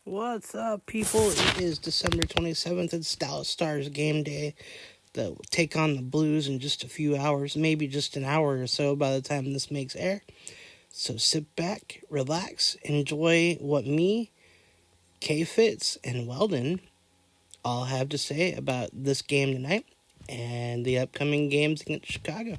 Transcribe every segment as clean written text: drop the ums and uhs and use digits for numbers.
What's up, people? It is December 27th. It's Dallas Stars game day that will take on the Blues in just a few hours, maybe just an hour or so by the time this makes air. So sit back, relax, enjoy what me, K-Fitz, and Weldon all have to say about this game tonight and the upcoming games against Chicago.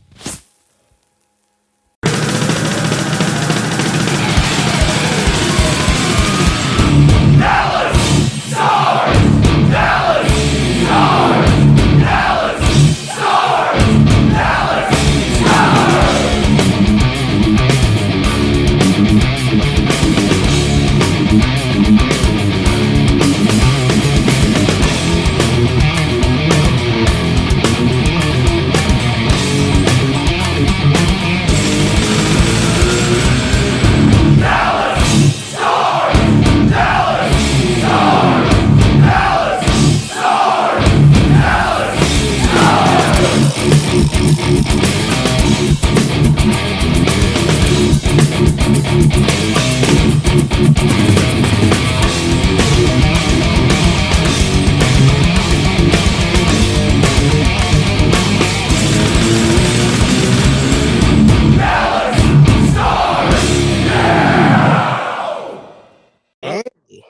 Hey,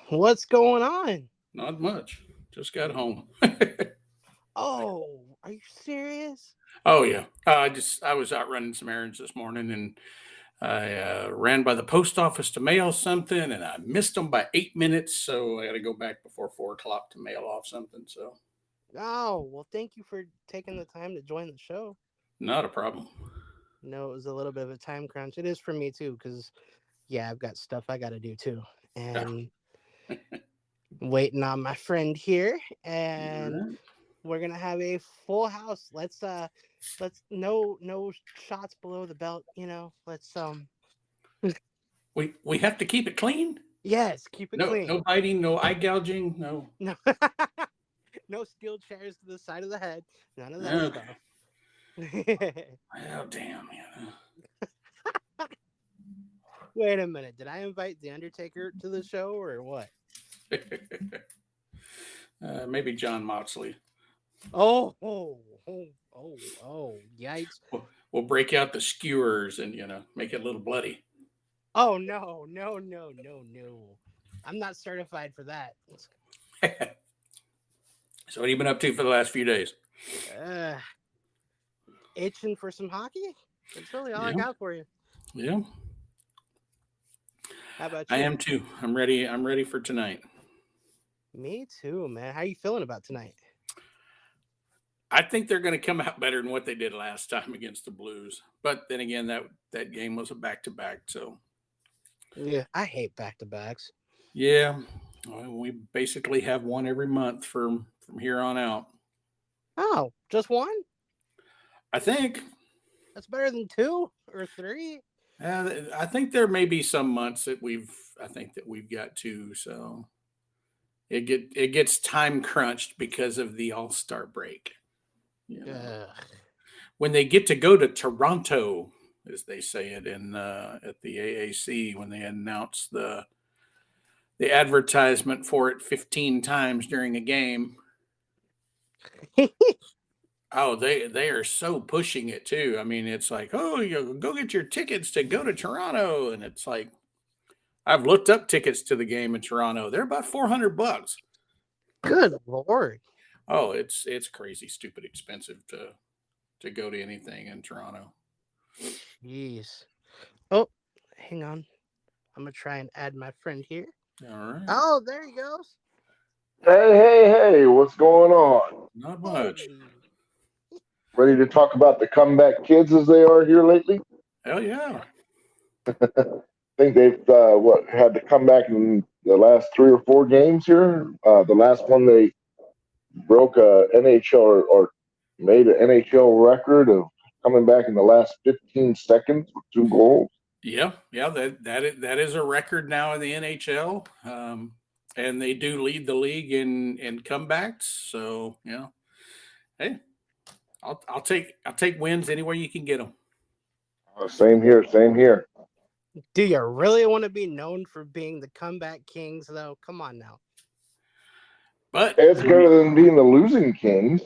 what's going on? Not much. Just got home. Oh, are you serious? Oh yeah. I was out running some errands this morning, and I ran by the post office to mail something, and I missed them by 8 minutes, so I got to go back before 4 o'clock to mail off something. So Oh, well, thank you for taking the time to join the show. not a problem. No, it was a little bit of a time crunch. It is for me too, because yeah, I've got stuff I got to do too, Yeah. and waiting on my friend here, All and right. we're gonna have a full house. Let's no shots below the belt. Let's. We have to keep it clean. Yes, keep it No clean. biting, no eye gouging, no. No, no steel chairs to the side of the head. None of that Okay. stuff. Oh damn. Yeah. Wait a minute. Did I invite the Undertaker to the show or what? Maybe John Moxley. Oh, yikes. We'll break out the skewers and make it a little bloody. Oh, no. I'm not certified for that. So what have you been up to for the last few days? Uh, Itching for some hockey? That's really all I Yeah, got for you. yeah, How about I you? am too. I'm ready. I'm ready for tonight. Me too, man. How you feeling about tonight? I think they're going to come out better than what they did last time against the Blues. But then again, that game was a back to back. So Yeah, I hate back-to-backs. yeah, well, we basically have one every month from here on out. Oh, just one? I think. That's better than two or three. I think there may be some months that I think that we've got two. So it gets time crunched because of the All Star break. You know, Ugh. when they get to go to Toronto, as they say it in at the AAC, when they announce the advertisement for it 15 times during a game. Oh, they are so pushing it too. I mean, it's like, oh, you go get your tickets to go to Toronto, and it's like I've looked up tickets to the game in Toronto. They're about $400. Good lord. Oh, it's crazy, stupid, expensive to go to anything in Toronto. Jeez. Oh, hang on. I'm gonna try and add my friend here. All right, Oh, there he goes. Hey, what's going on? not much. Hey. Ready to talk about the comeback kids as they are here lately? Hell yeah. I think they've had to come back in the last 3 or 4 games here. The last one they broke a NHL or made an NHL record of coming back in the last 15 seconds with 2 goals. Yeah, yeah, that is a record now in the NHL, and they do lead the league in comebacks. So yeah, hey, I'll take wins anywhere you can get them. Same here, same here. Do you really want to be known for being the comeback kings, though? Come on now. But It's better than being the losing Kings.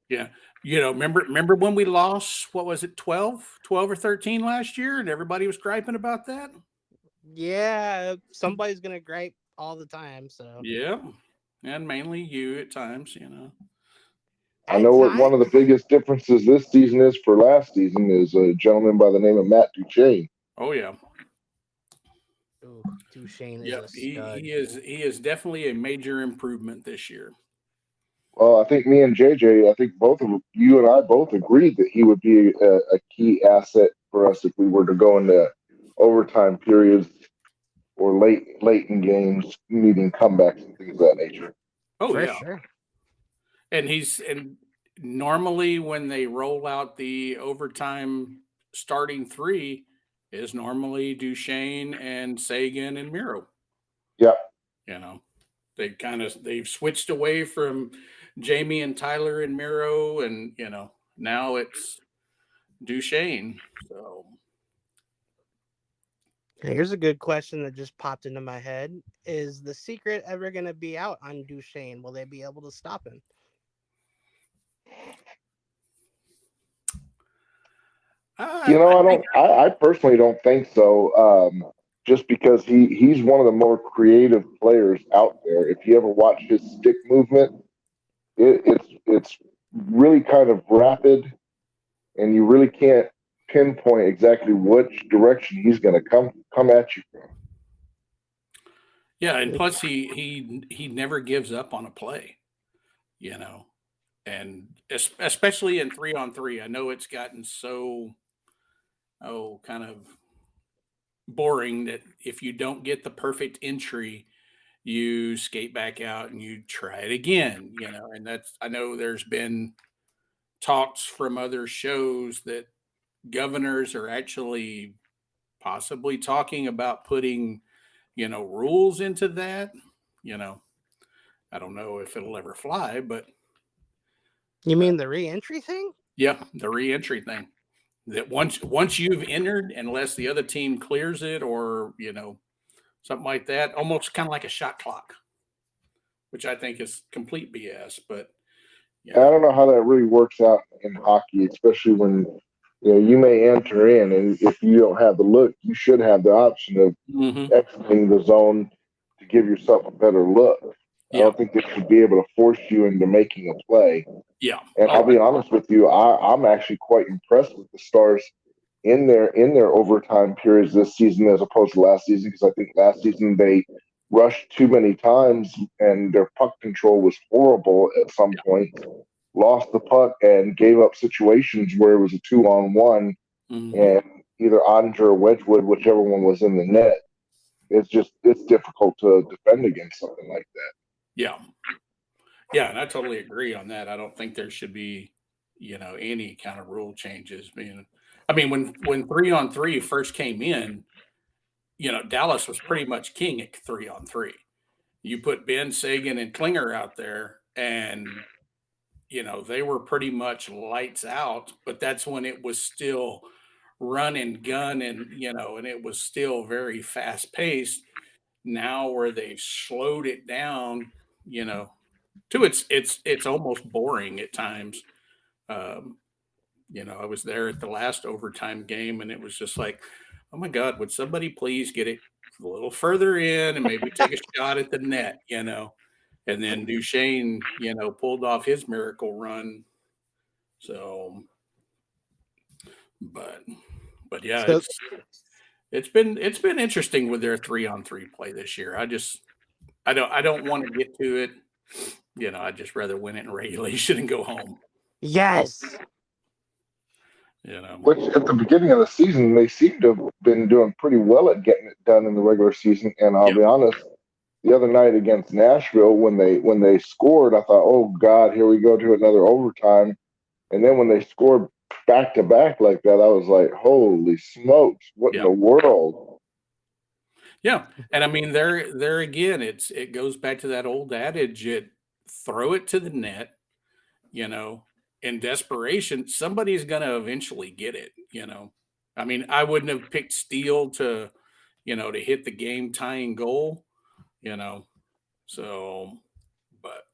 yeah, remember when we lost, what was it, 12 or 13 last year, and everybody was griping about that? Yeah, somebody's gonna gripe all the time. So Yeah, and mainly you at times, I at know what one time, of the biggest differences this season is for last season is a gentleman by the name of Matt Duchene. Oh yeah. ooh, Duchesne is Yep, a he stud. he is definitely a major improvement this year. Well, I think me and JJ, I think both of you and I both agreed that he would be a key asset for us if we were to go into overtime periods or late in games, needing comebacks and things of that nature. Oh For yeah, sure. and normally when they roll out the overtime starting three is normally Duchesne and Sagan and Miro. Yeah, You know, they've switched away from Jamie and Tyler and Miro, and now it's Duchesne. So Here's a good question that just popped into my head: is the secret ever gonna be out on Duchesne? Will they be able to stop him? I I think don't. I personally don't think so. Just because he's one of the more creative players out there. If you ever watch his stick movement, it's really kind of rapid, and you really can't pinpoint exactly which direction he's going to come at you from. yeah, and plus he never gives up on a play. You know, and especially in 3-on-3, I know it's gotten so kind of boring that if you don't get the perfect entry, you skate back out and you try it again. And that's I know there's been talks from other shows that governors are actually possibly talking about putting rules into that. You know, I don't know if it'll ever fly, but You mean the re-entry thing? yeah, the reentry thing. That once you've entered, unless the other team clears it or something like that, almost kind of like a shot clock, which I think is complete BS. But And I don't know how that really works out in hockey, especially when you may enter in, and if you don't have the look, you should have the option of hmm exiting the zone to give yourself a better look. I yeah, don't think they should be able to force you into making a play. yeah, And I'll oh, be honest with you, I'm actually quite impressed with the Stars in their overtime periods this season as opposed to last season, because I think last season they rushed too many times and their puck control was horrible at some point. Lost the puck and gave up situations where it was a 2-on-1 hmm and either Ottinger or Wedgwood, whichever one was in the net. It's difficult to defend against something like that. yeah, yeah, and I totally agree on that. I don't think there should be any kind of rule changes. I mean, when 3-on-3 first came in, Dallas was pretty much king at 3-on-3. You put Ben Sagan and Klinger out there, and they were pretty much lights out, but that's when it was still run and gun, and it was still very fast paced. Now where they've slowed it down, to it's almost boring at times. Um, I was there at the last overtime game, and it was just like, oh my God, would somebody please get it a little further in and maybe take a shot at the net. And then Duchesne, pulled off his miracle run. So, but yeah, So it's been interesting with their 3-on-3 play this year. I don't want to get to it. I'd just rather win it in regulation and go home. yes, You know. Which at the beginning of the season they seem to have been doing pretty well at getting it done in the regular season. And I'll Yeah. be honest, the other night against Nashville when they scored, I thought, oh God, here we go to another overtime. And then when they scored back to back like that, I was like, holy smokes, what in Yeah. the world? Yeah. And I mean, there again, it goes back to that old adage: throw it to the net. You know, in desperation, somebody's going to eventually get it. I mean, I wouldn't have picked Steele to hit the game tying goal, you know. So, but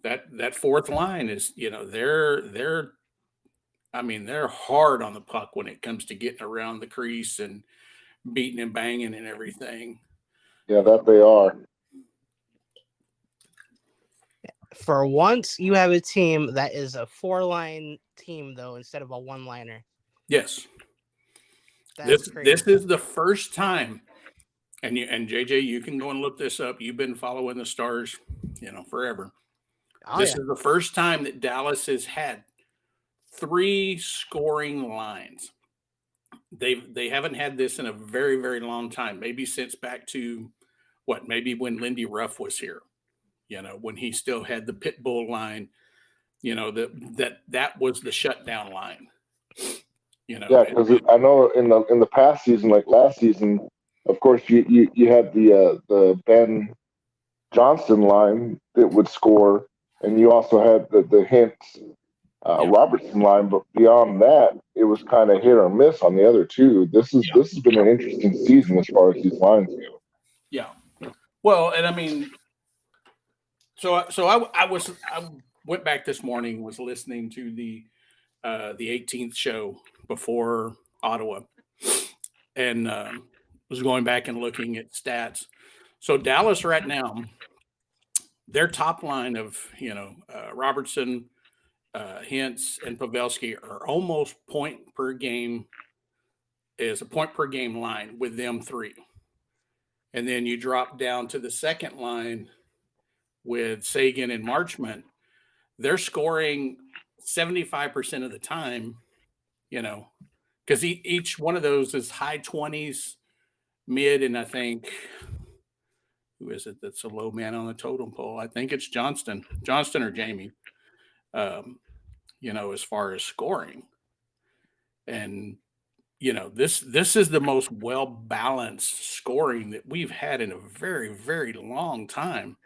that fourth line is, they're I mean, they're hard on the puck when it comes to getting around the crease and beating and banging and everything. Yeah, that they are. For once, you have a team that is a 4-line team, though, instead of a 1-liner. Yes. That's This is the first time, and JJ, you can go and look this up. You've been following the Stars, forever. This is the first time that Dallas has had 3 scoring lines. They haven't had this in a very, very long time. Maybe since back to maybe when Lindy Ruff was here. When he still had the pit bull line. That was the shutdown line. Yeah, because I know in the past season, like last season, of course you had the Ben Johnston line that would score, and you also had the Hintz Robertson line. But beyond that, it was kind of hit or miss on the other two. This has been an interesting season as far as these lines go. Yeah. Well, and I mean, so I went back this morning, was listening to the 18th show before Ottawa, and was going back and looking at stats. So Dallas right now, their top line of Robertson, Hintz, and Pavelski are almost point per game. Is a point per game line with them 3, and then you drop down to the second line with Sagan and Marchment. They're scoring 75% of the time, because each one of those is high 20s, mid, and I think, who is it that's a low man on the totem pole? I think it's Johnston or Jamie, as far as scoring. And, this is the most well-balanced scoring that we've had in a very, very long time,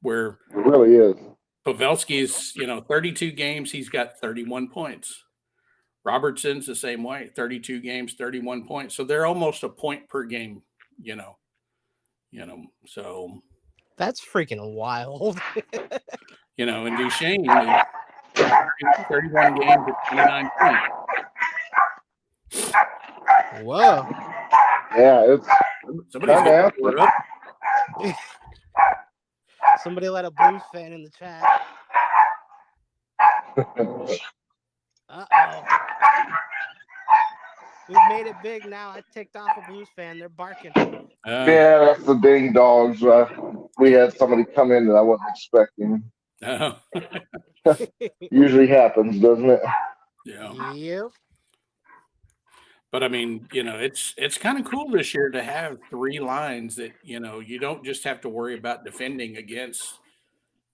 where it really is. Pavelski's, 32 games, he's got 31 points. Robertson's the same way, 32 games, 31 points. So they're almost a point per game, so that's freaking wild. And Duchesne is 31 games at 29 points. Whoa. Yeah, it's somebody's Somebody let a Blues fan in the chat. Uh-oh. We've made it big now. I ticked off a Blues fan. They're barking. Yeah, that's the dang dogs. We had somebody come in that I wasn't expecting. Usually happens, doesn't it? Yeah. Yep. But I mean, it's kind of cool this year to have 3 lines that, you don't just have to worry about defending against,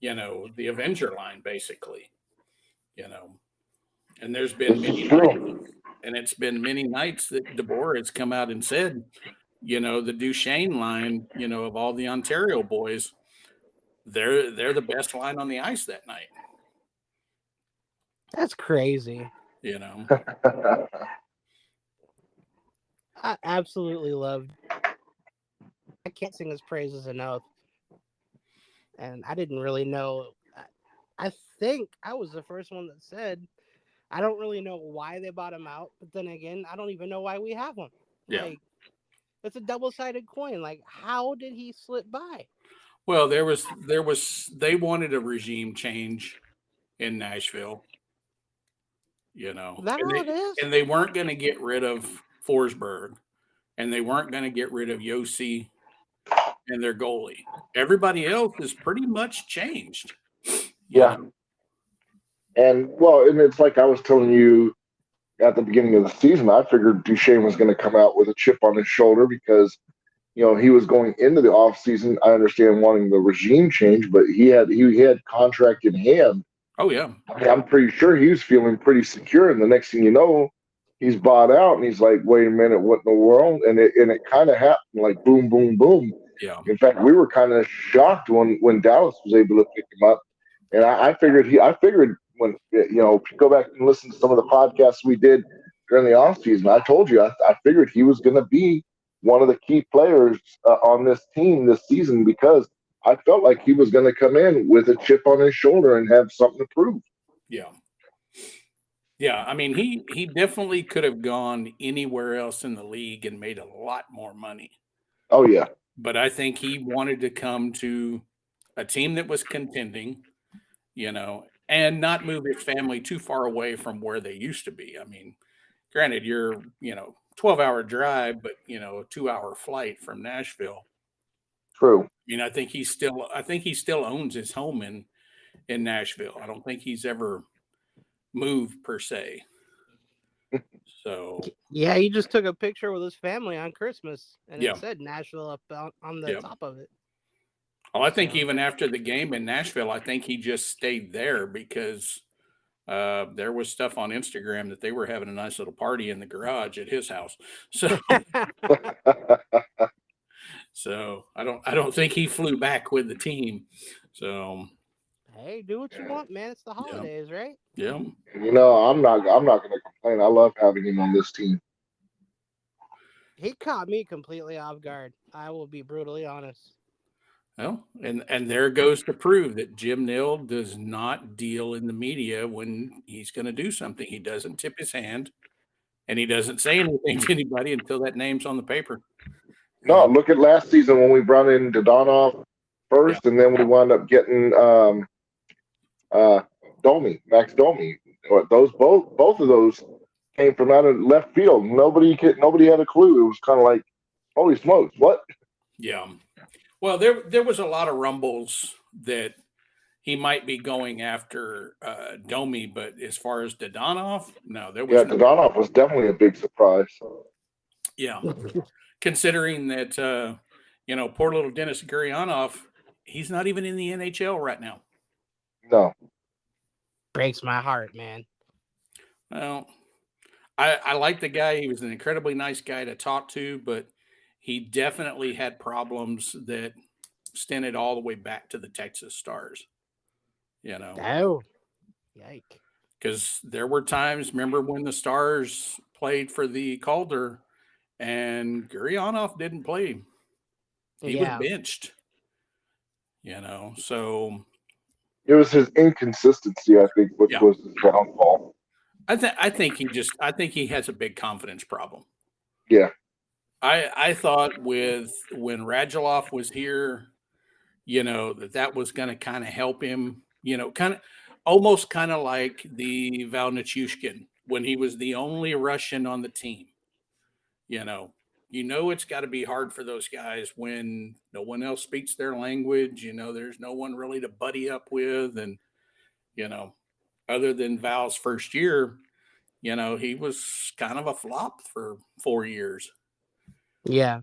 the Avenger line, basically, and there's been it's been many nights that DeBoer has come out and said, the Duchesne line, of all the Ontario boys, they're the best line on the ice that night. That's crazy. I absolutely love. I can't sing his praises enough. And I didn't really know. I think I was the first one that said, I don't really know why they bought him out. But then again, I don't even know why we have him. Yeah. Like, it's a double-sided coin. Like, how did he slip by? Well, they wanted a regime change in Nashville. Is that all it is? And they weren't going to get rid of Forsberg, and they weren't going to get rid of Yossi and their goalie. Everybody else is pretty much changed. Yeah. And it's like I was telling you at the beginning of the season, I figured Duchesne was going to come out with a chip on his shoulder because, he was going into the offseason. I understand wanting the regime change, but he had contract in hand. Oh, yeah. I mean, I'm pretty sure he was feeling pretty secure. And the next thing you know, he's bought out, and he's like, wait a minute, what in the world? And it kind of happened like boom, boom, boom. Yeah. In fact, we were kind of shocked when Dallas was able to pick him up. And I figured when if you go back and listen to some of the podcasts we did during the off season, I told you I figured he was going to be one of the key players on this team this season because I felt like he was going to come in with a chip on his shoulder and have something to prove. Yeah. Yeah. I mean, he definitely could have gone anywhere else in the league and made a lot more money. Oh yeah. But I think he wanted to come to a team that was contending, and not move his family too far away from where they used to be. I mean, granted, you're, 12-hour drive, but, a 2-hour flight from Nashville. True. I mean, I think he still owns his home in Nashville. I don't think he's ever moved per se. So yeah, he just took a picture with his family on Christmas, and Yeah. it said Nashville up on the Yeah. top of it. Well, I think even after the game in Nashville, I think he just stayed there because there was stuff on Instagram that they were having a nice little party in the garage at his house. So I don't think he flew back with the team. So Hey, do what you want, man. It's the holidays, right? yeah. I'm not going to complain. I love having him on this team. He caught me completely off guard. I will be brutally honest. Well, and there goes to prove that Jim Nill does not deal in the media when he's going to do something. He doesn't tip his hand, and he doesn't say anything to anybody until that name's on the paper. No, look at last season when we brought in Dodonov first, and then we wound up getting Max Domi. Those both of those came from out of left field. Nobody had a clue. It was kind of like, holy smokes, what? Yeah. Well, there was a lot of rumbles that he might be going after Domi, but as far as Dodonov, no, there was Dodonov was definitely a big surprise. Yeah. Considering that poor little Dennis Gurianov, he's not even in the NHL right now. No. Breaks my heart, man. Well, I like the guy. He was an incredibly nice guy to talk to, but he definitely had problems that extended all the way back to the Texas Stars. Oh, yike. Because there were times, remember when the Stars played for the Calder and Gurianov didn't play. He was benched. So it was his inconsistency, I think, which was his downfall. I think he has a big confidence problem. Yeah. I thought when Radulov was here, that was going to kind of help him, almost kind of like the Val Nichushkin when he was the only Russian on the team. It's got to be hard for those guys when no one else speaks their language. There's no one really to buddy up with. And, other than Val's first year, he was kind of a flop for 4 years. Yeah.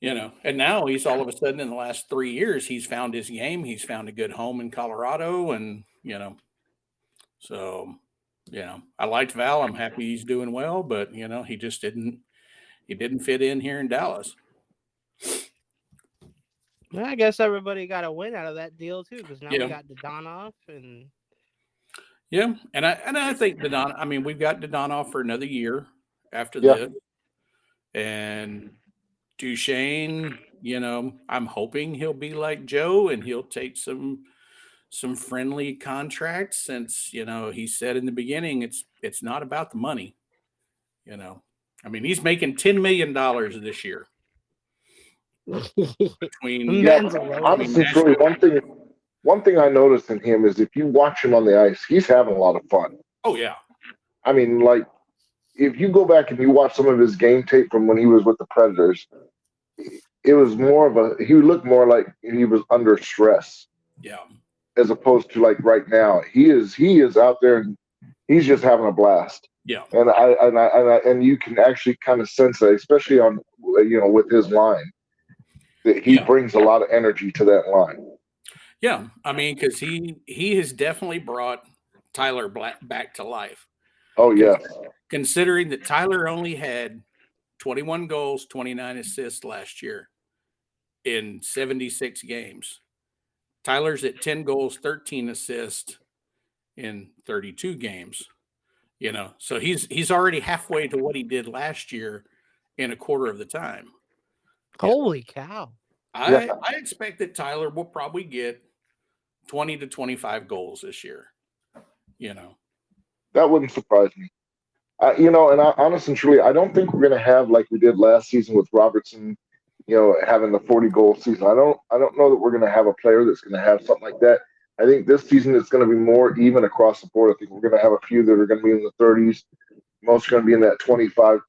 And now he's all of a sudden in the last 3 years, he's found his game. He's found a good home in Colorado. And, so, I liked Val. I'm happy he's doing well, but, he just didn't fit in here in Dallas. Well, I guess everybody got a win out of that deal too, because now we got Dodonov and. Yeah, and I think Dodonov. I mean, we've got Dodonov for another year after this, and Duchesne. I'm hoping he'll be like Joe and he'll take some friendly contracts since he said in the beginning it's not about the money. I mean, he's making $10 million this year. Honestly, Troy, one thing I noticed in him is if you watch him on the ice, he's having a lot of fun. Oh yeah. I mean, like if you go back and you watch some of his game tape from when he was with the Predators, it was he looked more like he was under stress. Yeah. As opposed to like right now, he is out there and he's just having a blast. Yeah. And you can actually kind of sense that, especially on with his line, that he brings a lot of energy to that line. Yeah, I mean, because he has definitely brought Tyler back to life. Oh yeah. Considering that Tyler only had 21 goals, 29 assists last year in 76 games. Tyler's at 10 goals, 13 assists in 32 games. So he's already halfway to what he did last year in a quarter of the time. Holy cow. I expect that Tyler will probably get 20 to 25 goals this year. That wouldn't surprise me. And honestly and truly, I don't think we're going to have like we did last season with Robertson, having the 40-goal season. I don't know that we're going to have a player that's going to have something like that. I think this season it's going to be more even across the board. I think we're going to have a few that are going to be in the 30s. Most are going to be in that 25,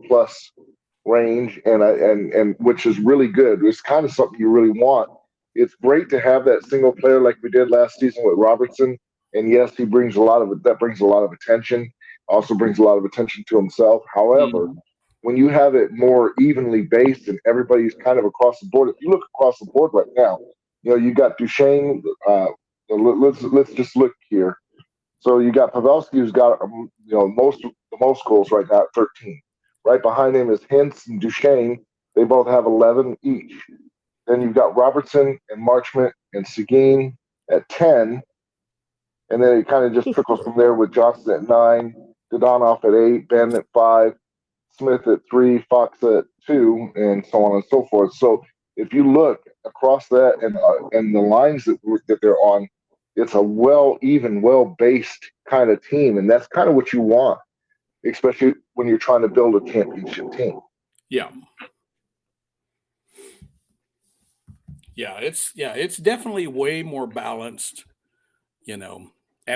plus range, and which is really good. It's kind of something you really want. It's great to have that single player like we did last season with Robertson. And yes, he brings that brings a lot of attention. Also brings a lot of attention to himself. However, when you have it more evenly based and everybody's kind of across the board, if you look across the board right now, you got Duchesne. Let's just look here. So you got Pavelski, who's got the most goals right now at 13. Right behind him is Hintz and Duchesne. They both have 11 each. Then you've got Robertson and Marchment and Seguin at 10. And then it kind of just trickles from there with Johnson at 9, Dodonov at 8, Ben at 5, Smith at 3, Fox at 2, and so on and so forth. So if you look across that and the lines that they're on, it's a well-based kind of team, and that's kind of what you want, especially when you're trying to build a championship team. Yeah. Yeah, it's definitely way more balanced, And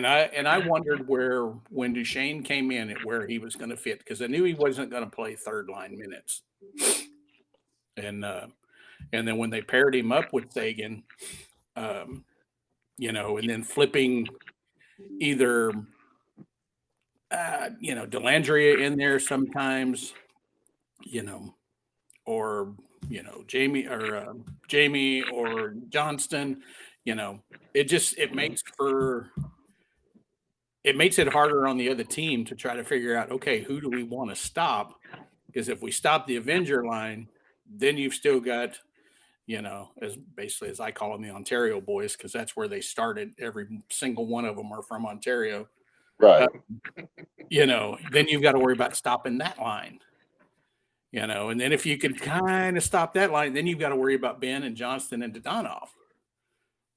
I wondered when Duchesne came in where he was going to fit, because I knew he wasn't going to play third line minutes. And then when they paired him up with Sagan, and then flipping either Delandria in there sometimes, or Jamie or Johnston, it makes it harder on the other team to try to figure out, okay, who do we want to stop? Because if we stop the Avenger line, then you've still got, as I call them, the Ontario boys, because that's where they started. Every single one of them are from Ontario. Right. Then you've got to worry about stopping that line. And then if you can kind of stop that line, then you've got to worry about Ben and Johnston and Dodonov.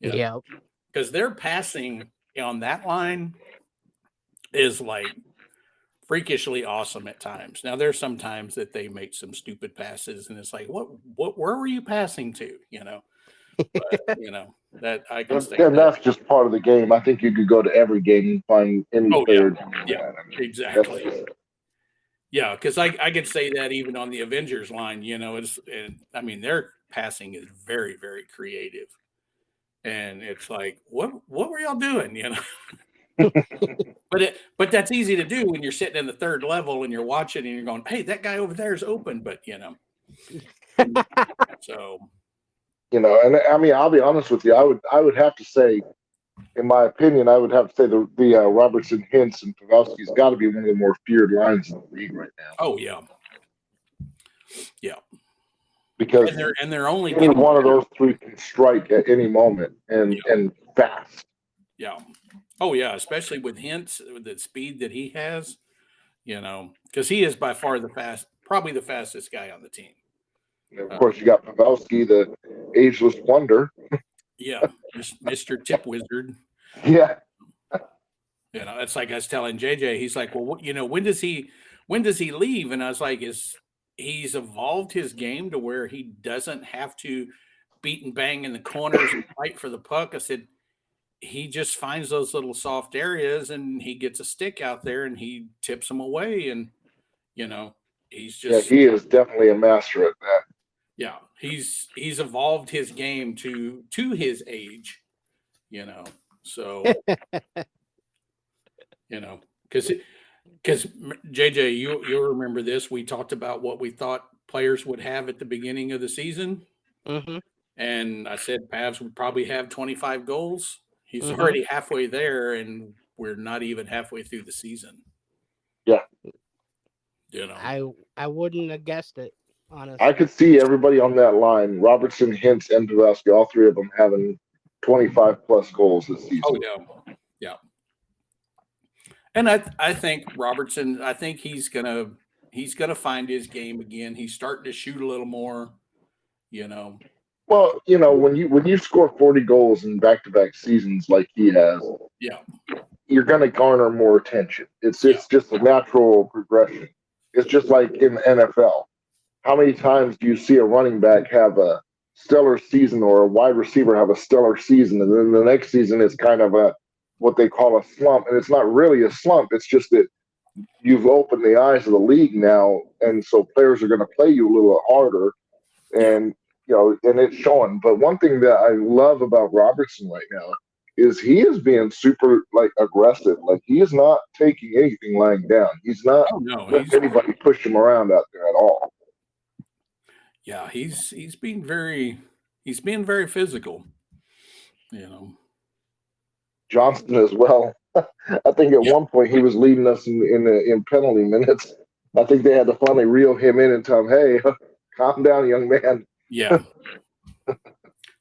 Yeah. Because their passing on that line is like freakishly awesome at times. Now there's some times that they make some stupid passes and it's like, where were you passing to? But, that I can say. And that's just part of the game. I think you could go to every game and find any player. Yeah, exactly. Yeah, because I could say that even on the Avengers line, their passing is very, very creative. And it's like, what were y'all doing? But that's easy to do when you're sitting in the third level and you're watching and you're going, hey, that guy over there is open. But so and I'll be honest with you, I would have to say, in my opinion, I would have to say the Robertson, Hintz, and Pavelski's got to be one of the more feared lines in the league right now. Oh yeah. Because they're only any one of those three can strike at any moment and fast. Yeah. Oh yeah, especially with Hintz, with the speed that he has, because he is by far probably the fastest guy on the team. And of course, you got Pavelski, the ageless wonder. Yeah, Mr. Tip Wizard. Yeah. It's like I was telling JJ, he's like, well, when does he leave? And I was like, he's evolved his game to where he doesn't have to beat and bang in the corners and fight for the puck. I said, he just finds those little soft areas and he gets a stick out there and he tips them away. And, he's just. Yeah, he is definitely a master at that. Yeah. He's evolved his game to his age, so, because JJ, you'll remember this. We talked about what we thought players would have at the beginning of the season. Mm-hmm. And I said Pavs would probably have 25 goals. He's already halfway there, and we're not even halfway through the season. Yeah. I wouldn't have guessed it, honestly. I could see everybody on that line, Robertson, Hintz, and Pavelski, all three of them having 25-plus goals this season. Oh, yeah. Yeah. And I think Robertson, I think he's gonna find his game again. He's starting to shoot a little more, you know. Well, when you score 40 goals in back-to-back seasons like he has, Yeah, you're going to garner more attention. It's yeah, it's just a natural progression. It's just like in the NFL. How many times do you see a running back have a stellar season or a wide receiver have a stellar season, and then the next season is kind of a what they call a slump, and it's not really a slump. It's just that you've opened the eyes of the league now, and so players are going to play you a little harder, yeah. and and it's showing. But one thing that I love about Robertson right now is he is being super like aggressive. Like he is not taking anything lying down. He's not Oh no, letting anybody push him around out there at all. yeah, he's being very physical, you know. Johnston as well. I think at Yeah, one point he was leading us in penalty minutes. I think they had to finally reel him in and tell him, "Hey, calm down, young man." yeah.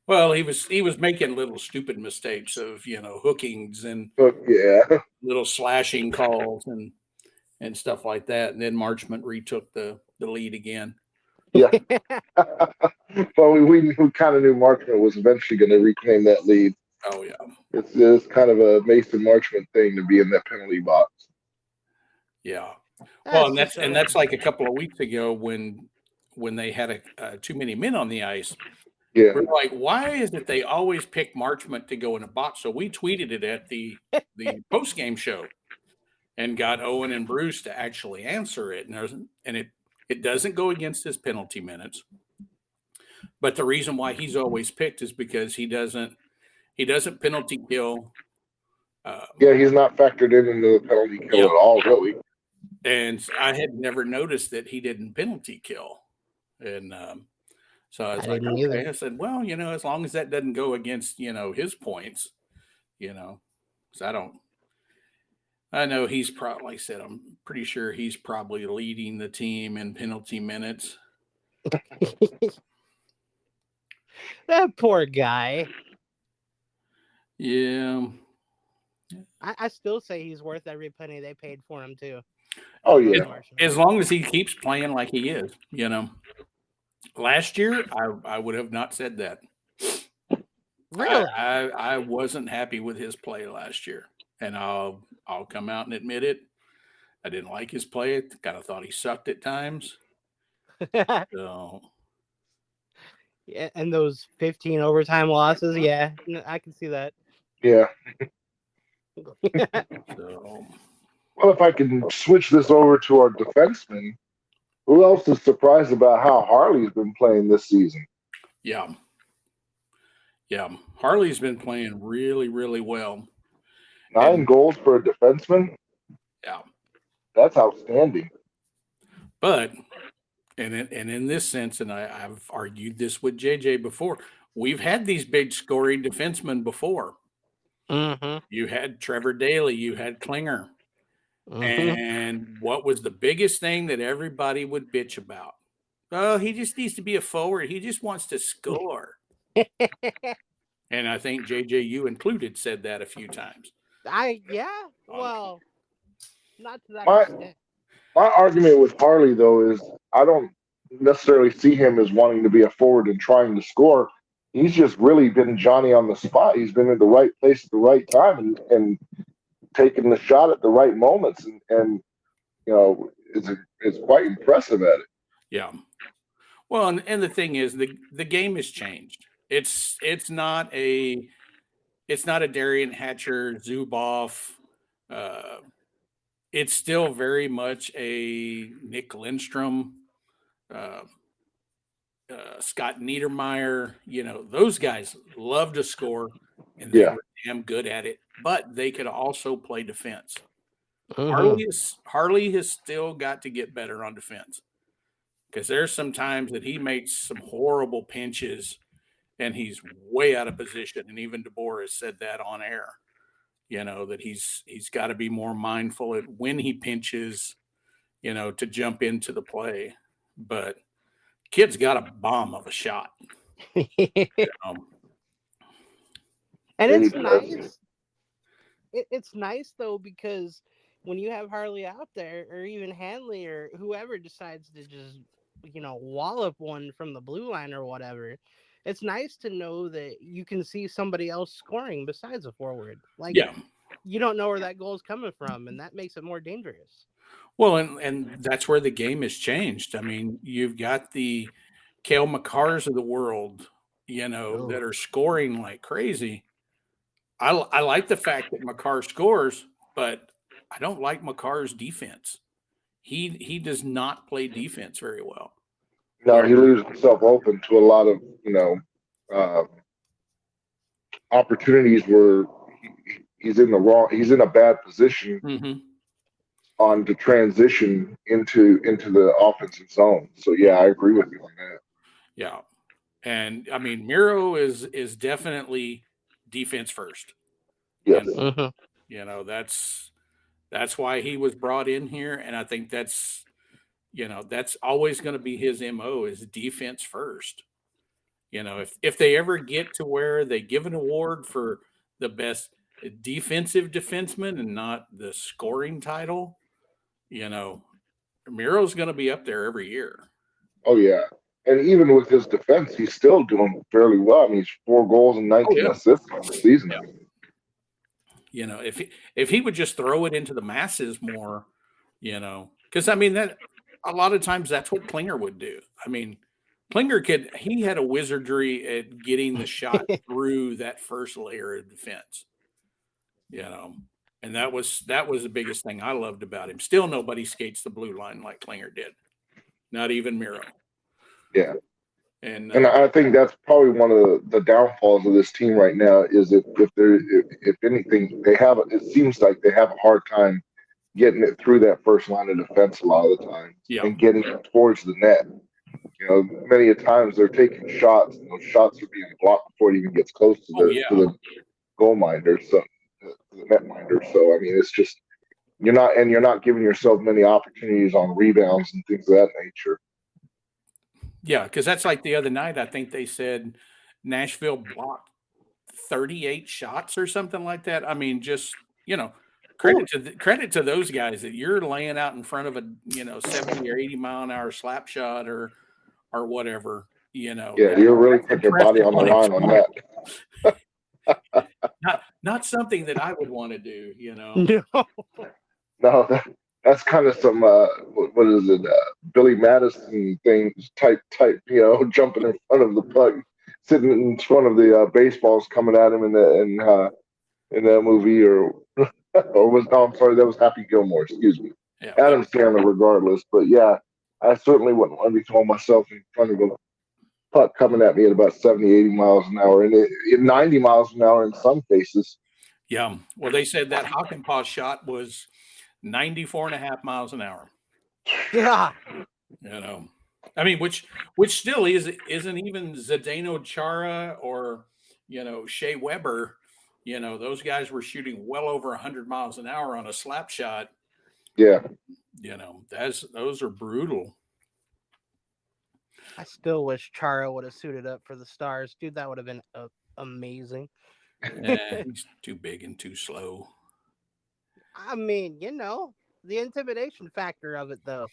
Well, he was making little stupid mistakes of hookings and But yeah, little slashing calls and stuff like that, and then Marchment retook the lead again. yeah. But we kind of knew Markman was eventually going to reclaim that lead. Oh yeah, It's kind of a Mason Marchman thing to be in that penalty box. yeah. Well, That's just and that's like a couple of weeks ago when they had too many men on the ice. Yeah, We're like, why is it they always pick Marchment to go in a box? So we tweeted it at the post game show and got Owen and Bruce to actually answer it, and it doesn't go against his penalty minutes. But the reason why he's always picked is because he doesn't penalty kill. yeah. He's not factored into the penalty kill Yeah, at all, really. and I had never noticed that he didn't penalty kill, and so I was I like, didn't okay. either. I said, well, as long as that doesn't go against his points, because I know he's probably, like I said, I'm pretty sure he's probably leading the team in penalty minutes. That poor guy. Yeah. I still say he's worth every penny they paid for him too. Oh yeah, As long as he keeps playing like he is, Last year, I would have not said that. Really? I wasn't happy with his play last year, and I'll come out and admit it. I didn't like his play. I kind of thought he sucked at times. So Yeah, and those 15 overtime losses, yeah, I can see that. yeah. so Well, if I can switch this over to our defensemen, who else is surprised about how Harley's been playing this season? yeah, yeah. Harley's been playing really, really well. 9 goals for a defenseman. Yeah, That's outstanding. but and in this sense, and I've argued this with JJ before. We've had these big scoring defensemen before. Mm-hmm. You had Trevor Daley, you had Klinger. Mm-hmm. And what was the biggest thing that everybody would bitch about? Oh, he just needs to be a forward. He just wants to score. And I think JJU included said that a few times. well, not to that My extent. my argument with Harley though is I don't necessarily see him as wanting to be a forward and trying to score. He's just really been Johnny on the spot. He's been in the right place at the right time and taking the shot at the right moments, and is quite impressive at it. Yeah. Well, and the thing is, the game has changed. It's not a Darian Hatcher, Zuboff. Uh, it's still very much a Nick Lindstrom, uh, Scott Niedermeyer. Those guys love to score, and they Yeah, were damn good at it. But they could also play defense. Mm-hmm. Harley has still got to get better on defense because there's some times that he makes some horrible pinches and he's way out of position. And even DeBoer has said that on air. That he's got to be more mindful at when he pinches, to jump into the play. But kid's got a bomb of a shot. And it's nice. It's nice though because when you have Harley out there, or even Hanley, or whoever decides to just, wallop one from the blue line or whatever, it's nice to know that you can see somebody else scoring besides a forward. Like, Yeah. you don't know where that goal is coming from, and that makes it more dangerous. Well, and that's where the game has changed. I mean, you've got the Kale McCarrs of the world, Oh, that are scoring like crazy. I like the fact that McCarr scores, but I don't like McCarr's defense. He does not play defense very well. No, he leaves himself open to a lot of uh, opportunities where he's in a bad position Mm-hmm. on the transition into the offensive zone. So yeah, I agree with you on that. Yeah, and I mean Miro is definitely defense first. You Yes. know, hmm that's why he was brought in here, and I think that's always going to be his mo is defense first. If they ever get to where they give an award for the best defensive defenseman and not the scoring title, you know, Miro's going to be up there every year. Oh yeah. And even with his defense, he's still doing fairly well. I mean, he's 4 goals and Oh 19 yeah, assists on the season. yeah. If he would just throw it into the masses more, because I mean that a lot of times that's what Klinger would do. I mean, he had a wizardry at getting the shot through that first layer of defense, you know, and that was the biggest thing I loved about him. Still, nobody skates the blue line like Klinger did, not even Miro. Yeah. And And I think that's probably one of the downfalls of this team right now is if anything they have it seems like they have a hard time getting it through that first line of defense a lot of the time yeah, and getting it towards the net. Many a times they're taking shots and those shots are being blocked before it even gets close to oh the yeah, goal minder, so to the net minder. So I mean, it's just you're not giving yourself many opportunities on rebounds and things of that nature. yeah, because that's like the other night. I think they said Nashville blocked 38 shots or something like that. I mean, just, credit to those guys that you're laying out in front of a, 70 or 80 mile an hour slap shot or whatever, Yeah, you're really that's putting your body impressive on the on its line on own. that. Not something that I would want to do. no. No, that's kind of some what is it? Billy Madison things type. Jumping in front of the puck, sitting in front of the baseballs coming at him in that movie, or was no, I'm sorry, that was Happy Gilmore. Excuse me, Yeah, Adam Sandler. Regardless, but yeah, I certainly wouldn't want to be throwing myself in front of a puck coming at me at about 70, 80 miles an hour, and 90 miles an hour in some cases. yeah. Well, they said that Hockenpah shot was 94 and a half miles an hour. Yeah. I mean, which still isn't even Zdeno Chara or Shea Weber. Those guys were shooting well over 100 miles an hour on a slap shot. Yeah, Those are brutal. I still wish Chara would have suited up for the Stars. Dude, that would have been amazing. He's too big and too slow. I mean, the intimidation factor of it, though.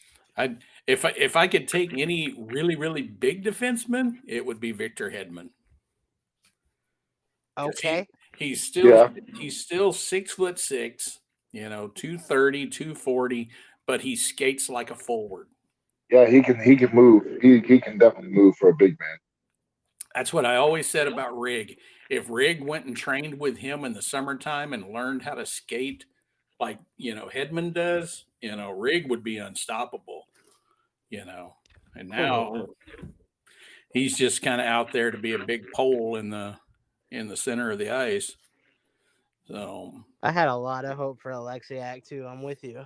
If I could take any really really big defenseman, it would be Victor Hedman. Because Okay. he's still yeah, he's still 6'6", 230, 240, but he skates like a forward. yeah. He can move. He can definitely move for a big man. That's what I always said about Rig. If Rig went and trained with him in the summertime and learned how to skate like, Hedman does, Rig would be unstoppable, you know. And now he's just kind of out there to be a big pole in the center of the ice. So, I had a lot of hope for Alexiak, too. I'm with you.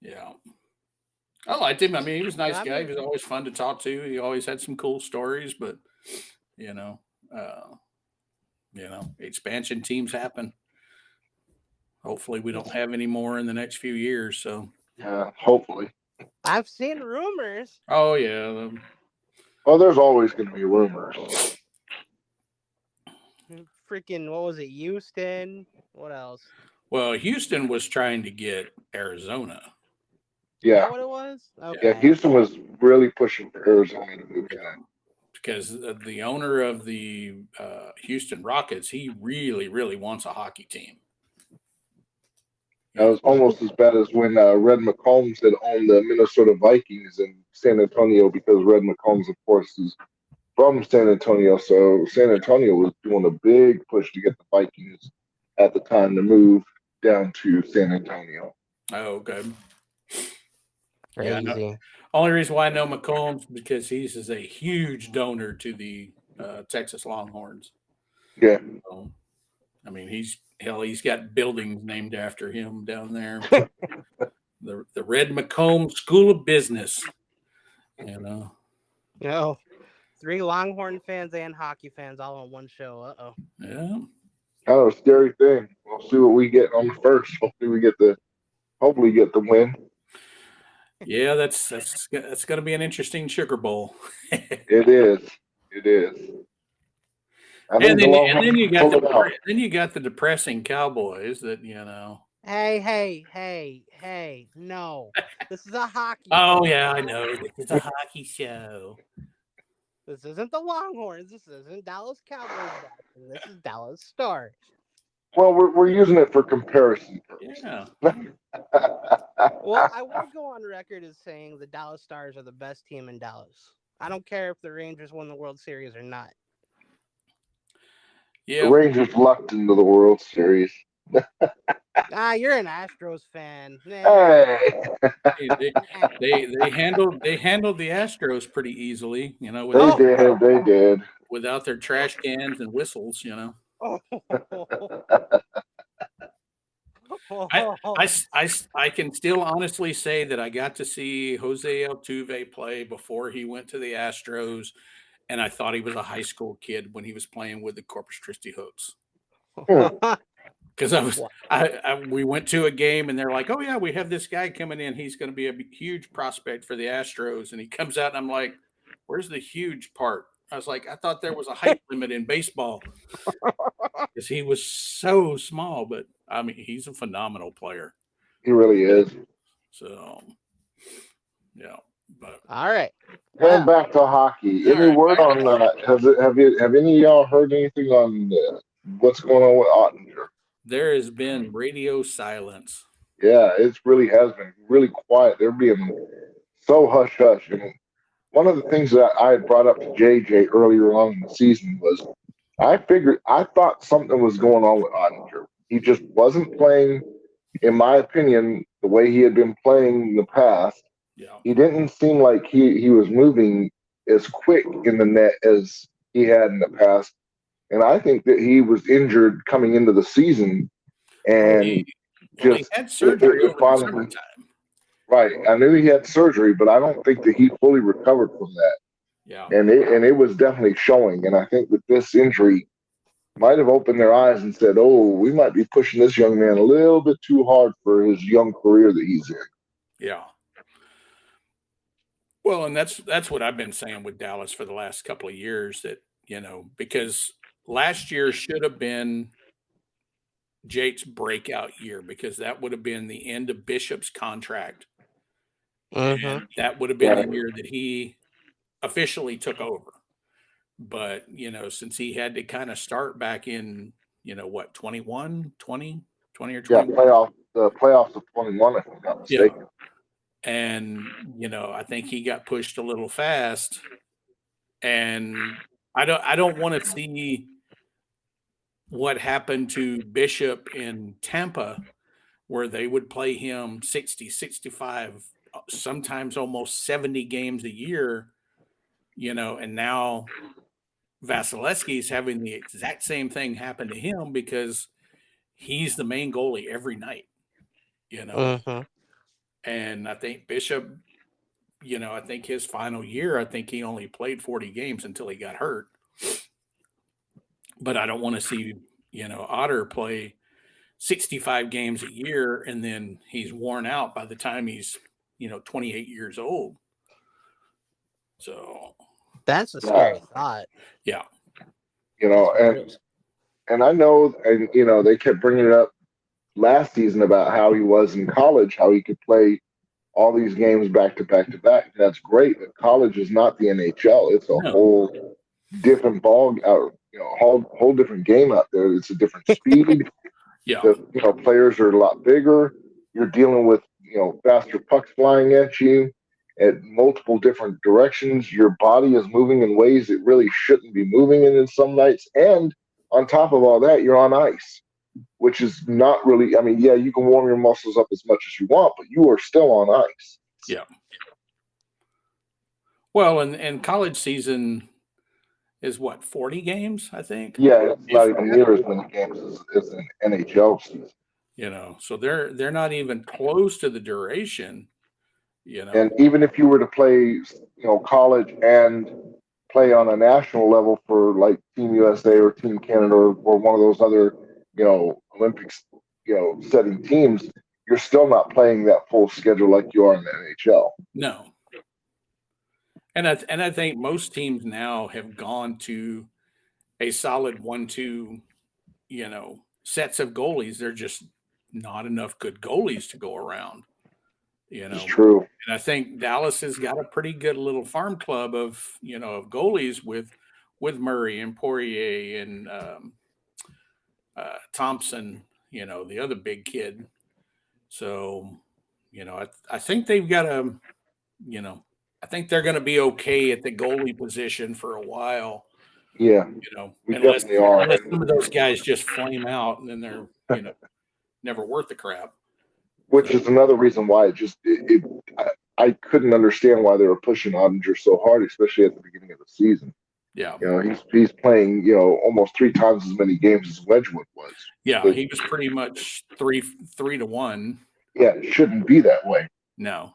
yeah. I liked him. I mean, he was a nice I guy. mean, He was always fun to talk to. He always had some cool stories, but you know, uh, expansion teams happen. Hopefully, we don't have any more in the next few years. So, Yeah, hopefully. I've seen rumors. oh yeah, Well, there's always going to be rumors. Freaking, what was it? Houston? What else? Well, Houston was trying to get Arizona. Is Yeah, that what it was? Okay. yeah. Houston was really pushing for Arizona to move that. Because the owner of the Houston Rockets, he really, really wants a hockey team. That was almost as bad as when Red McCombs had owned the Minnesota Vikings in San Antonio, because Red McCombs, of course, is from San Antonio. So San Antonio was doing a big push to get the Vikings at the time to move down to San Antonio. Oh, good. Crazy. Yeah, only reason why I know McCombs because he's a huge donor to the Texas Longhorns. Yeah. So, I mean, he's got buildings named after him down there. the Red McCombs School of Business. You know. Oh, 3 Longhorn fans and hockey fans all on one show. Uh-oh. Yeah. Kind of a scary thing. We'll see what we get on the first. Hopefully get the win. Yeah, that's going to be an interesting Sugar Bowl. It is. It is. I think And then you got pull it out. you got the depressing Cowboys that Hey, no. This is a hockey Oh show. yeah, I know. It's a hockey show. This isn't the Longhorns. This isn't Dallas Cowboys. This is Dallas Stars. Well, we're using it for comparison purposes. Yeah. Well, I will go on record as saying the Dallas Stars are the best team in Dallas. I don't care if the Rangers won the World Series or not. Yeah. The Rangers lucked into the World Series. You're an Astros fan. Hey. They handled the Astros pretty easily, They did. without their trash cans and whistles, I can still honestly say that I got to see Jose Altuve play before he went to the Astros, and I thought he was a high school kid when he was playing with the Corpus Christi Hooks. Because we went to a game and they're like, oh yeah, we have this guy coming in. He's going to be a huge prospect for the Astros. And he comes out and I'm like, where's the huge part? I was like, I thought there was a height limit in baseball because he was so small, but I mean, he's a phenomenal player. He really is. So, yeah. But all right. Going back to hockey. Any word on that? Have any of y'all heard anything on what's going on with Ottinger? There has been radio silence. Yeah, it really has been really quiet. They're being so hush hush. And one of the things that I had brought up to JJ earlier on in the season was I thought something was going on with Ottinger. He just wasn't playing, in my opinion, the way he had been playing in the past. Yeah. He didn't seem like he was moving as quick in the net as he had in the past. And I think that he was injured coming into the season, and he had surgery over the summertime. Right. I knew he had surgery, but I don't think that he fully recovered from that. Yeah. And it was definitely showing. And I think that this injury might have opened their eyes and said, oh, we might be pushing this young man a little bit too hard for his young career that he's in. Yeah. Well, and that's what I've been saying with Dallas for the last couple of years, that, because last year should have been Jake's breakout year, because that would have been the end of Bishop's contract. And that would have been the year that he officially took over. But, since he had to kind of start back in, 21, 20 or 21? Yeah, the playoffs of 21, if I'm not mistaken. Yeah. And, I think he got pushed a little fast. And I don't want to see what happened to Bishop in Tampa, where they would play him 60, 65, sometimes almost 70 games a year, and now Vasilevsky is having the exact same thing happen to him because he's the main goalie every night, And I think Bishop, I think his final year, I think he only played 40 games until he got hurt. But I don't want to see, Otter play 65 games a year and then he's worn out by the time he's, 28 years old. So that's a scary thought. Yeah. And I know, and they kept bringing it up last season about how he was in college, how he could play all these games back to back to back. That's great, but college is not the NHL. It's a No. whole different ball out, whole different game out there. It's a different speed. Yeah. The players are a lot bigger. You're dealing with faster pucks flying at you at multiple different directions. Your body is moving in ways it really shouldn't be moving in some nights. And on top of all that, you're on ice, which is not really. I mean, yeah, you can warm your muscles up as much as you want, but you are still on ice. Yeah. Well, and college season is what, 40 games, I think. Yeah, it's not even near as many games as an NHL season. So they're not even close to the duration. And even if you were to play, college and play on a national level for like Team USA or Team Canada or one of those other, Olympics, setting teams, you're still not playing that full schedule like you are in the NHL. No. And I think most teams now have gone to a solid 1-2, sets of goalies. They're just not enough good goalies to go around. It's true. And I think Dallas has got a pretty good little farm club of goalies with Murray and Poirier and Thompson, the other big kid. So, I think they've got I think they're going to be okay at the goalie position for a while. Yeah, unless some of those guys just flame out and then they're never worth the crap. Which is another reason why I couldn't understand why they were pushing Ottinger so hard, especially at the beginning of the season. Yeah, he's playing almost 3 times as many games as Wedgwood was. Yeah, he was pretty much 3-1. Yeah, it shouldn't be that way. No,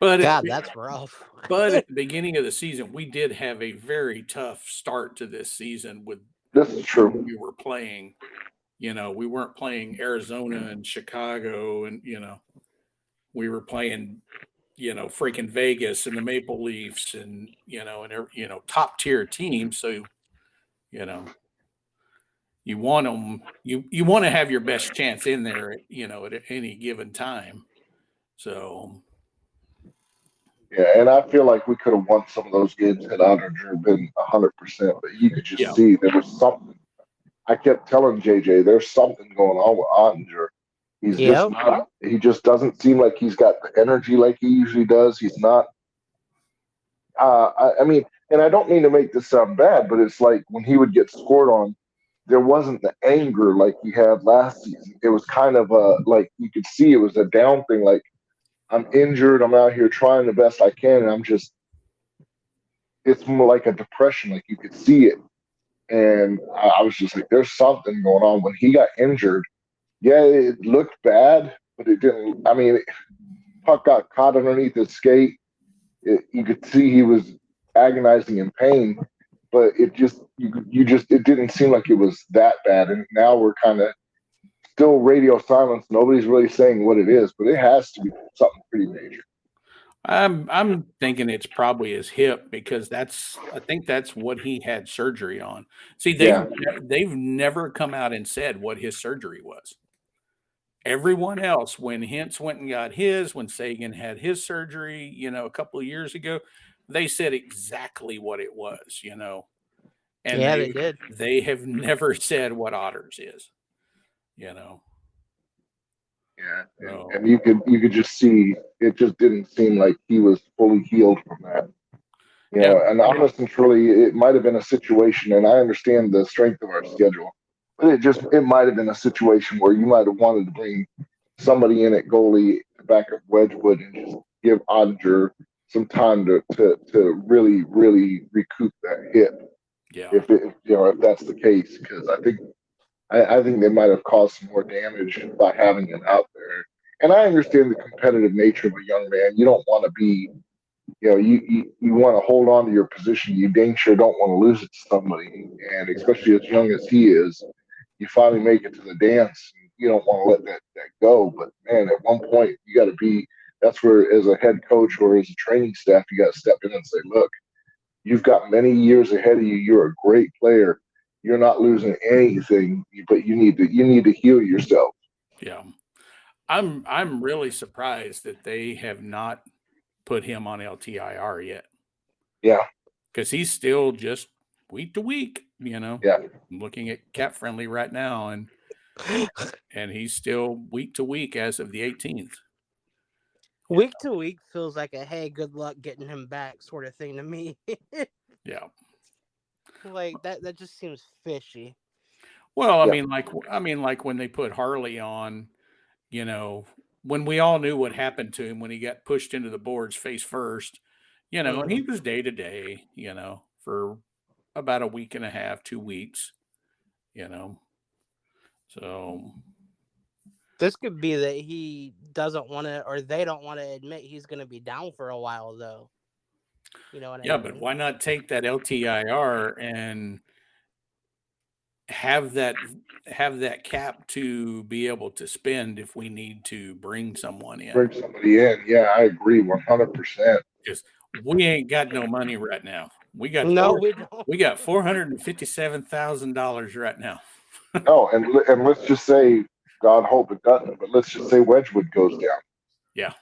but that's rough. But at the beginning of the season, we did have a very tough start to this season. This is true. We were playing. We weren't playing Arizona and Chicago, and we were playing, freaking Vegas and the Maple Leafs, and top tier teams. So, you want them. You want to have your best chance in there, at any given time. So. Yeah, and I feel like we could have won some of those games had Ottinger been 100%, but you could just see there was something. I kept telling JJ, there's something going on with Ottinger. He's just not. He just doesn't seem like he's got the energy like he usually does. He's not. I mean, and I don't mean to make this sound bad, but it's like when he would get scored on, there wasn't the anger like he had last season. It was kind of like you could see it was a down thing. Like, I'm injured. I'm out here trying the best I can, and it's more like a depression. Like you could see it. And I was just like, there's something going on. When he got injured, yeah, it looked bad, but it didn't. I mean, puck got caught underneath his skate. You could see he was agonizing in pain, but it didn't seem like it was that bad. And now we're kind of still radio silence. Nobody's really saying what it is, but it has to be something pretty major. I'm thinking it's probably his hip because I think that's what he had surgery on. See, they've never come out and said what his surgery was. Everyone else, when Hintz went and got his, when Sagan had his surgery, a couple of years ago, they said exactly what it was, And they did. They have never said what Otter's is, Yeah, and you could just see it just didn't seem like he was fully healed from that. And honestly, truly, it might have been a situation, and I understand the strength of our schedule, but it might have been a situation where you might have wanted to bring somebody in at goalie to back up Wedgwood and just give Ottinger some time to really, really recoup that hit. Yeah. If that's the case, because I think they might have caused some more damage by having it out there. And I understand the competitive nature of a young man. You don't want to be, you want to hold on to your position. You dang sure don't want to lose it to somebody. And especially as young as he is, you finally make it to the dance. You don't want to let that go. But man, at one point you got to be. That's where, as a head coach or as a training staff, you got to step in and say, look, you've got many years ahead of you. You're a great player. You're not losing anything, but you need to heal yourself. Yeah. I'm really surprised that they have not put him on LTIR yet. Yeah. Because he's still just week to week, Yeah. I'm looking at Cap Friendly right now, and he's still week to week as of the 18th. Week to week feels like a hey, good luck getting him back sort of thing to me. Yeah. Like that just seems fishy. Well, Yeah. I mean, like when they put Harley on, when we all knew what happened to him when he got pushed into the boards face first, and he was day to day, for about a week and a half, 2 weeks, So This could be that he doesn't want to, or they don't want to admit he's going to be down for a while, though. You know what I yeah, mean? but why not take that LTIR and have that cap to be able to spend if we need to bring someone in? Bring somebody in. Yeah, I agree 100%. Because we ain't got no money right now. We got We don't. we got $457,000 right now. No, and let's just say, God hope it doesn't, but let's just say Wedgwood goes down. Yeah.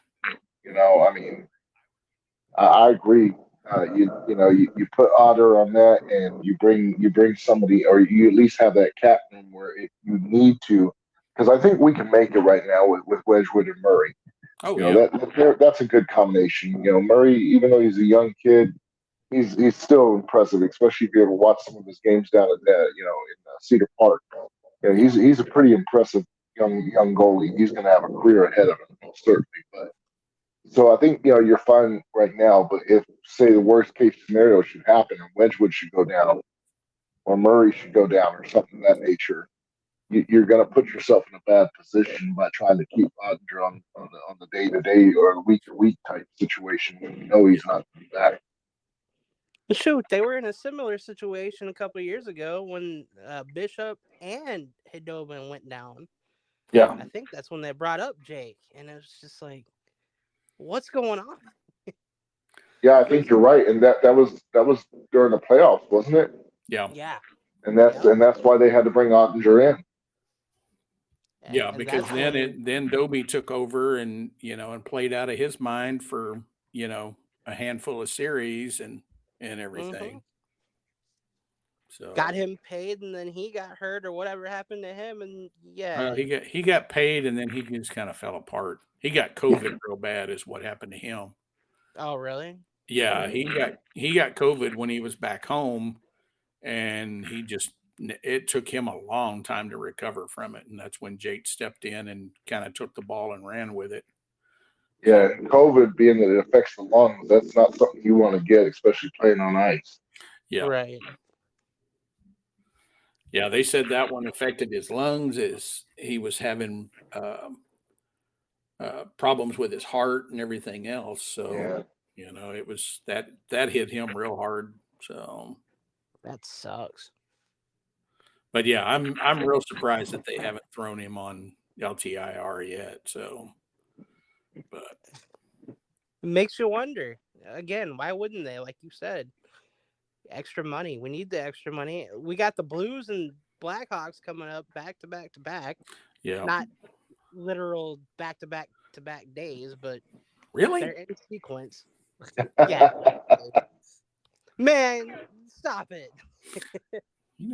I mean, I agree. You put Otter on that, and you bring somebody, or you at least have that captain where if you need to, because I think we can make it right now with Wedgwood and Murray. Oh yeah. That's a good combination. Murray, even though he's a young kid, he's still impressive, especially if you ever watch some of his games down at in Cedar Park. He's a pretty impressive young goalie. He's going to have a career ahead of him, most certainly. But so I think you're fine right now. But if say the worst case scenario should happen and Wedgwood should go down, or Murray should go down, or something of that nature, you're going to put yourself in a bad position by trying to keep Ottinger on the day to day or the week to week type situation when he's not back. Shoot, they were in a similar situation a couple of years ago when Bishop and Hidobin went down. Yeah. I think that's when they brought up Jake, and it was just like, what's going on? Yeah, I think you're right, and that was during the playoffs, wasn't it? Yeah. Yeah. And that's why they had to bring Ottinger in. Yeah, and because then Dobie took over and and played out of his mind for a handful of series and everything. So got him paid, and then he got hurt or whatever happened to him, and he got paid, and then he just kind of fell apart. He got COVID real bad, is what happened to him. Oh, really? Yeah, he got COVID when he was back home, and it took him a long time to recover from it, and that's when Jake stepped in and kind of took the ball and ran with it. Yeah, COVID being that it affects the lungs, that's not something you want to get, especially playing on ice. Yeah. Right. Yeah, they said that one affected his lungs. He was having problems with his heart and everything else. So, it was that hit him real hard. So that sucks. But yeah, I'm real surprised that they haven't thrown him on LTIR yet. So, but it makes you wonder again. Why wouldn't they? Like you said, extra money. We need the extra money. We got the Blues and Blackhawks coming up back to back to back. Yeah. Not literal back to back days, but really they're in sequence. Yeah. Man, stop it.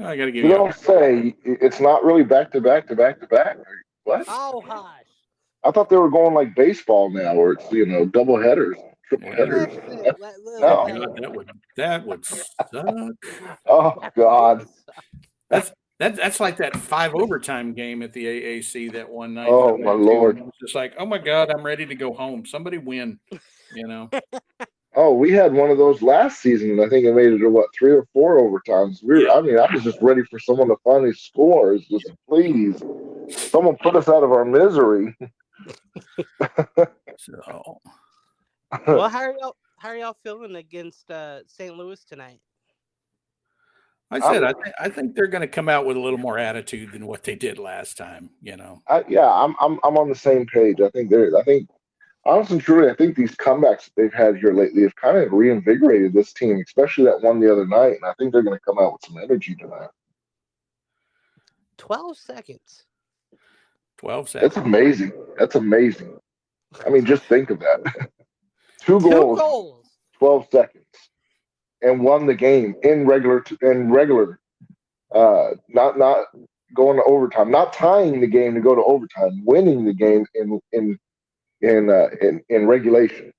I got to give you don't say it's not really back to back to back to back. What? Oh, hush. I thought they were going like baseball now, where it's double headers, triple headers. No, that would suck. Oh God. That's like that 5 overtime game at the AAC that one night. Oh my Lord! It's just like, oh my God, I'm ready to go home. Somebody win, Oh, we had one of those last season. I think it made it to 3 or 4 overtimes. I was just ready for someone to finally score. It's just please, someone put us out of our misery. So, well, how are y'all feeling against St. Louis tonight? I think they're going to come out with a little more attitude than what they did last time. I'm on the same page. I think honestly, truly, I think these comebacks that they've had here lately have kind of reinvigorated this team, especially that one the other night. And I think they're going to come out with some energy tonight. 12 seconds. 12 seconds. That's amazing. That's amazing. I mean, just think of that. Two Two goals, goals. 12 seconds, and won the game in regular. Not going to overtime, not tying the game to go to overtime, winning the game in regulation.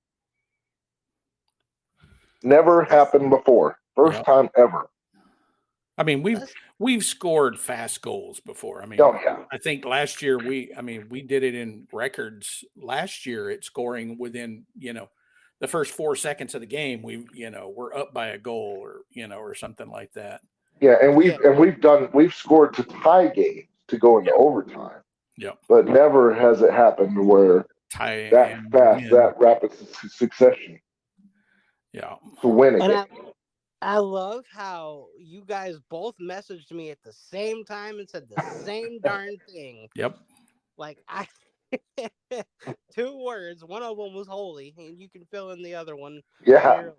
Never happened before. First time ever. I mean, we've scored fast goals before. I mean, Oh yeah. I think last year we did it in records last year at scoring within, the first 4 seconds of the game. We're up by a goal or something like that. Yeah, and we've scored to tie games to go into overtime. Yep. But never has it happened where Tie that fast, that rapid succession. Yeah. To win a game. I love how you guys both messaged me at the same time and said the same darn thing. Yep. Like two words. One of them was holy, and you can fill in the other one. Yeah.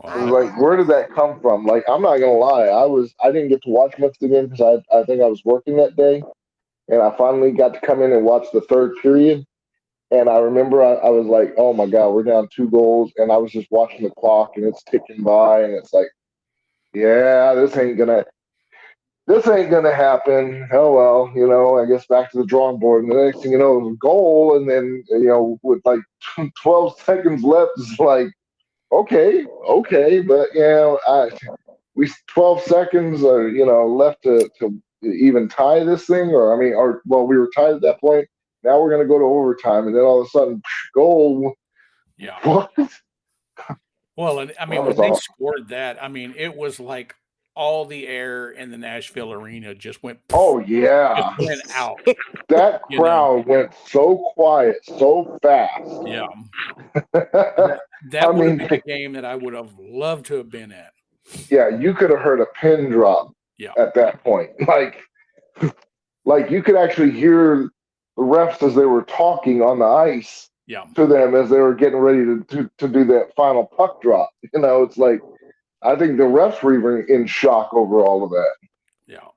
Like, where did that come from? Like, I'm not gonna lie, I didn't get to watch much of the game because I think I was working that day, and I finally got to come in and watch the third period. And I remember I was like, oh my God, we're down 2 goals. And I was just watching the clock and it's ticking by. And it's like, yeah, this ain't going to happen. Oh, well, I guess back to the drawing board. And the next thing you know, it was a goal. And then, with like 12 seconds left, it's like, okay. But, we 12 seconds, left to even tie this thing. We were tied at that point. Now we're going to go to overtime, and then all of a sudden, goal. Yeah. What? Well, and I mean, when they scored that, I mean, it was like all the air in the Nashville arena just went. Oh yeah, just went out. That crowd went so quiet, so fast. Yeah. That would have been a game that I would have loved to have been at. Yeah, you could have heard a pin drop. Yeah. At that point, like you could actually hear the refs as they were talking on the ice to them as they were getting ready to do that final puck drop. It's like I think the refs were even in shock over all of that. Yeah.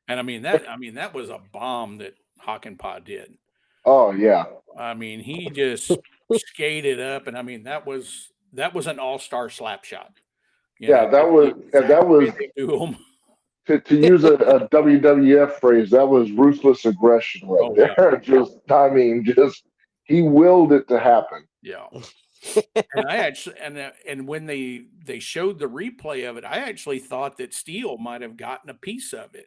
And I mean that was a bomb that Hakanpää did. Oh yeah. I mean, he just skated up, and I mean that was an all-star slap shot. That was to use a WWF phrase, that was ruthless aggression there. Yeah. He willed it to happen. Yeah. And I actually, and when they showed the replay of it, I actually thought that Steele might have gotten a piece of it.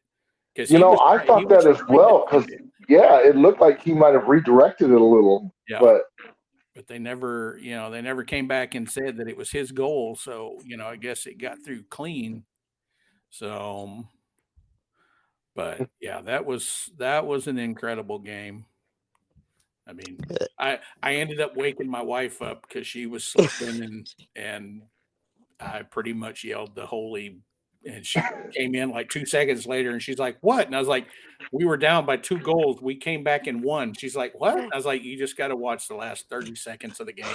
Because I thought that as well. Because it looked like he might have redirected it a little. Yeah. But they never, they never came back and said that it was his goal. So, I guess it got through clean. So, but yeah, that was an incredible game. I mean, I ended up waking my wife up because she was sleeping, and I pretty much yelled the holy, and she came in like 2 seconds later, and she's like, "What?" And I was like, "We were down by 2 goals. We came back and won." She's like, "What?" And I was like, "You just got to watch the last 30 seconds of the game."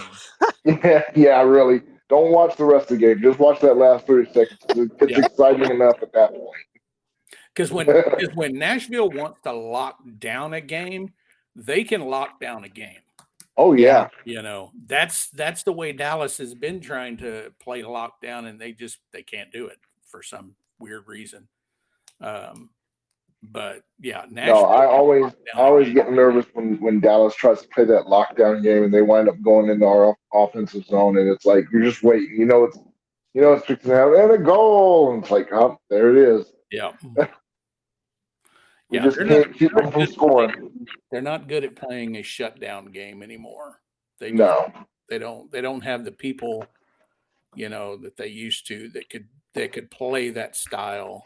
Yeah, really. Don't watch the rest of the game. Just watch that last 30 seconds. It's exciting enough at that point. Because when Nashville wants to lock down a game, they can lock down a game. Oh yeah. That's the way Dallas has been trying to play lockdown, and they can't do it for some weird reason. But yeah, Nashville. No, I always get nervous when Dallas tries to play that lockdown game and they wind up going into our offensive zone, and it's like you're just waiting. It's fixing to happen, and a goal, and it's like, oh, there it is. Yeah. We just can't keep them from scoring. They're not good at playing a shutdown game anymore. They don't have the people, that they used to that could play that style.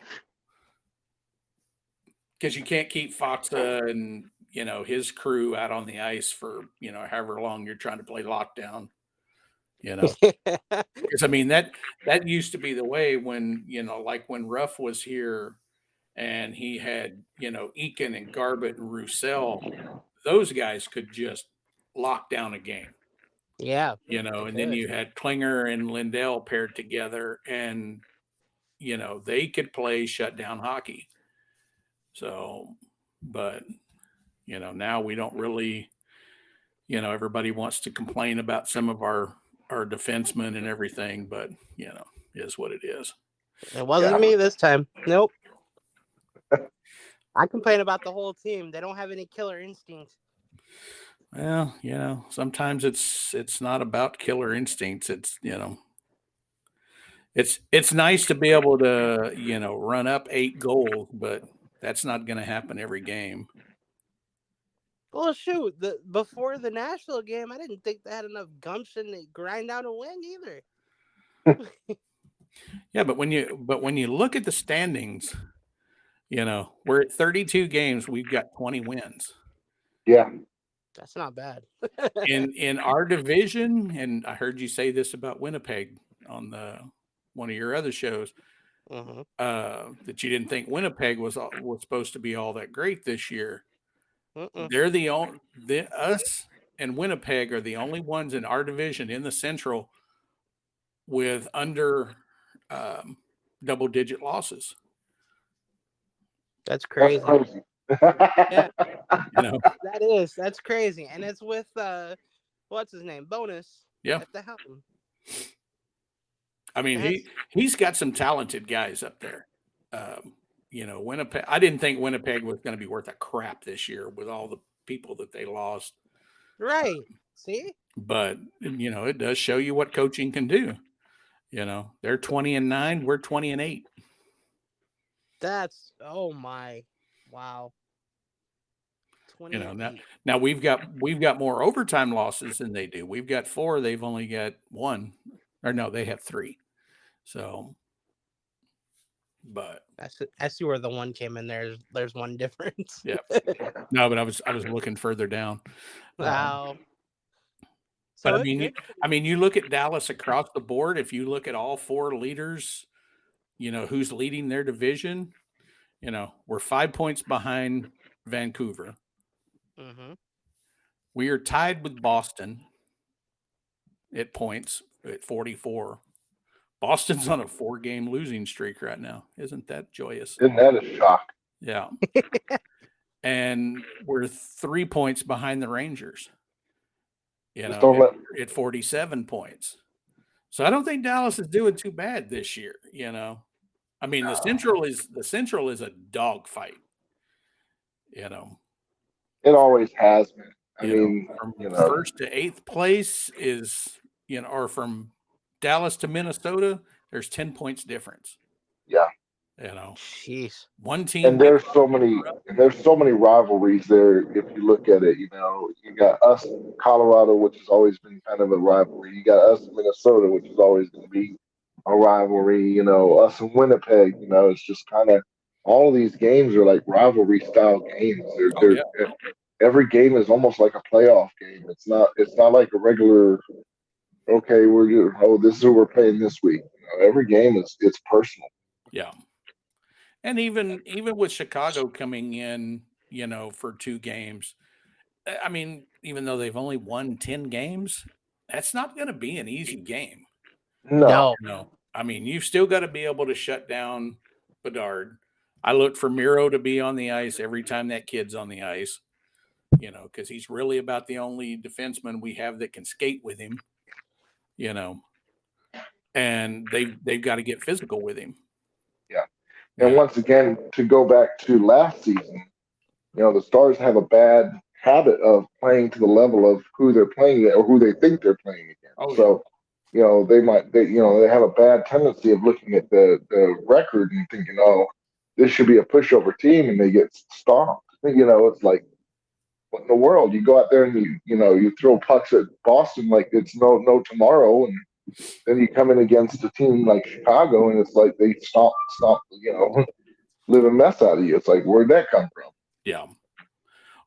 Because you can't keep Foxa and his crew out on the ice for however long you're trying to play lockdown. Because I mean that used to be the way when like when Ruff was here. And he had, Eakin and Garbett and Roussel. Those guys could just lock down a game. Yeah. And then you had Klinger and Lindell paired together, and, they could play shutdown hockey. So, but now we don't really. Everybody wants to complain about some of our defensemen and everything, but is what it is. It wasn't me this time. Nope. I complain about the whole team. They don't have any killer instincts. Well, sometimes it's not about killer instincts. It's nice to be able to, run up 8 goals, but that's not going to happen every game. Well, shoot, before the Nashville game, I didn't think they had enough gumption to grind out a win either. Yeah, but when you look at the standings, we're at 32 games. We've got 20 wins. Yeah, that's not bad. in our division, and I heard you say this about Winnipeg on one of your other shows, that you didn't think Winnipeg was supposed to be all that great this year. They're us and Winnipeg are the only ones in our division in the Central with under double-digit losses. That's crazy. Yeah. That's crazy, and it's with what's his name, Bonus. Yeah, at the helm. I mean, he's got some talented guys up there. Winnipeg. I didn't think Winnipeg was going to be worth a crap this year with all the people that they lost. Right. See? But it does show you what coaching can do. They're 20-9, we're 20-8. That's my wow. 28. Now we've got more overtime losses than they do. We've got 4, they've only got 1. Or no, they have 3. So but I see where the 1 came in. There's one difference. Yeah. No, but I was looking further down. Wow. But I mean, you look at Dallas across the board. If you look at all 4 leaders, who's leading their division, we're 5 points behind Vancouver. We are tied with Boston at points at 44. Boston's on a 4-game losing streak right now. Isn't that joyous? Isn't that a shock? Yeah. And we're 3 points behind the Rangers. At 47 points. So I don't think Dallas is doing too bad this year. I mean, the Central is a dogfight. It always has been. I mean, from first to 8th place is, or from Dallas to Minnesota, there's 10 points difference. Yeah. Jeez. One team. And there's so many rivalries there. If you look at it, you got us in Colorado, which has always been kind of a rivalry. You got us in Minnesota, which is always going to be a rivalry. Us in Winnipeg. It's just kind of all of these games are like rivalry style games. Every game is almost like a playoff game. It's not like a regular. Okay, this is who we're playing this week. Every game it's personal. Yeah. And even with Chicago coming in, for 2 games, I mean, even though they've only won 10 games, that's not going to be an easy game. No. I mean, you've still got to be able to shut down Bedard. I look for Miro to be on the ice every time that kid's on the ice, because he's really about the only defenseman we have that can skate with him, and they've got to get physical with him. Yeah. And once again, to go back to last season, the Stars have a bad habit of playing to the level of who they're playing or who they think they're playing against. So, they have a bad tendency of looking at the record and thinking, oh, this should be a pushover team, and they get stomped. It's like, what in the world? You go out there and you throw pucks at Boston like it's no tomorrow, and then you come in against a team like Chicago, and it's like they stomp, live a mess out of you. It's like, where'd that come from? Yeah.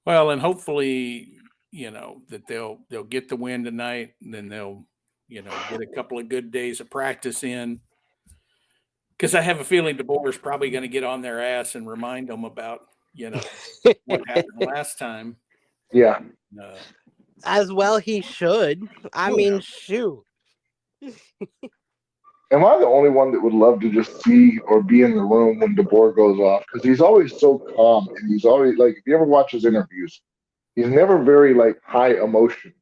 Well, and hopefully, that they'll get the win tonight, and then they'll, get a couple of good days of practice in. Because I have a feeling DeBoer's probably going to get on their ass and remind them about, what happened last time. Yeah. As well he should. I mean, shoot. am I the only one that would love to just see or be in the room when DeBoer goes off? Because he's always so calm, and he's always like, if you ever watch his interviews, he's never very like high emotion.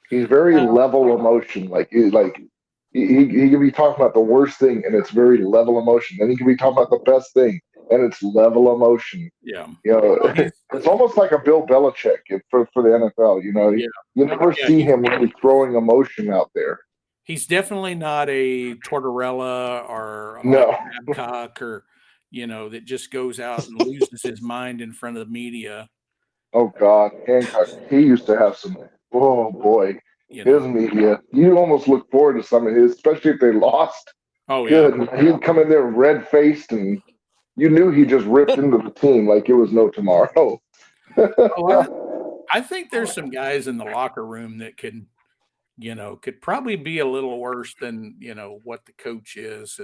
He's very level emotion. He can be talking about the worst thing, and it's very level emotion. Then he can be talking about the best thing, and it's level emotion. Yeah. It's almost like a Bill Belichick for the NFL. Yeah. You never see him really throwing emotion out there. He's definitely not a Tortorella or a No. Mike Babcock or, that just goes out and loses his mind in front of the media. Oh God, Hancock. He used to have some. Oh boy, his media. You almost look forward to some of his, especially if they lost. Oh Good. yeah, He'd come in there red faced, and you knew he just ripped into the team like it was no tomorrow. I think there's some guys in the locker room that could probably be a little worse than what the coach is.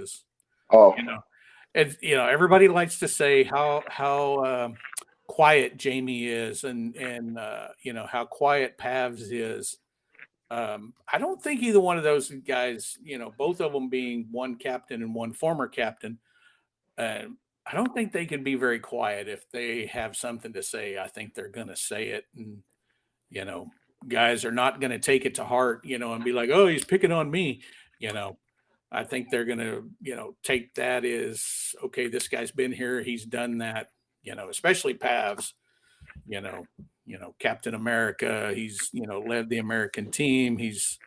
Everybody likes to say how quiet Jamie is and how quiet Pavs is. I don't think either one of those guys, both of them being one captain and one former captain, I don't think they can be very quiet. If they have something to say, I think they're going to say it. And, guys are not going to take it to heart, and be like, oh, he's picking on me. I think they're going to, take that as, okay, this guy's been here. He's done that, especially Pavs, Captain America. He's, led the American team. He's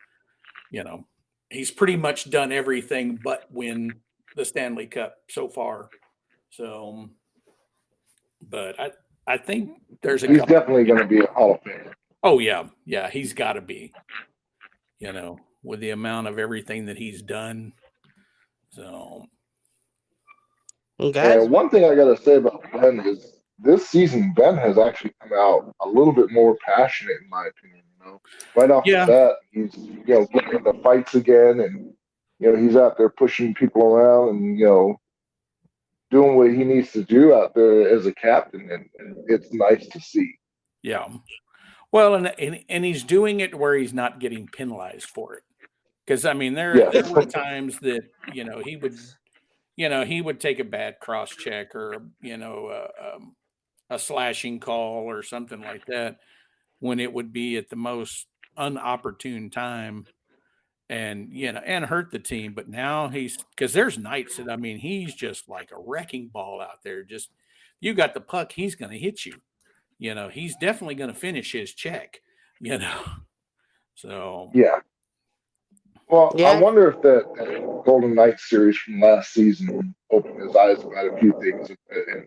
pretty much done everything but win the Stanley Cup so far. So, but I think he's definitely going to be a Hall of Famer. Oh yeah. Yeah. He's got to be, with the amount of everything that he's done. So, and one thing I got to say about Ben is this season, Ben has actually come out a little bit more passionate, in my opinion. Right off the bat, he's getting into fights again, and he's out there pushing people around, and doing what he needs to do out there as a captain, and it's nice to see. Yeah. Well, and he's doing it where he's not getting penalized for it. Because I mean, there were times that he would take a bad cross check or a slashing call or something like that when it would be at the most unopportune time, and and hurt the team. But now because there's nights that he's just like a wrecking ball out there. Just you got the puck, he's going to hit you. He's definitely going to finish his check. So yeah. Well, I wonder if that Golden Knights series from last season opened his eyes about a few things and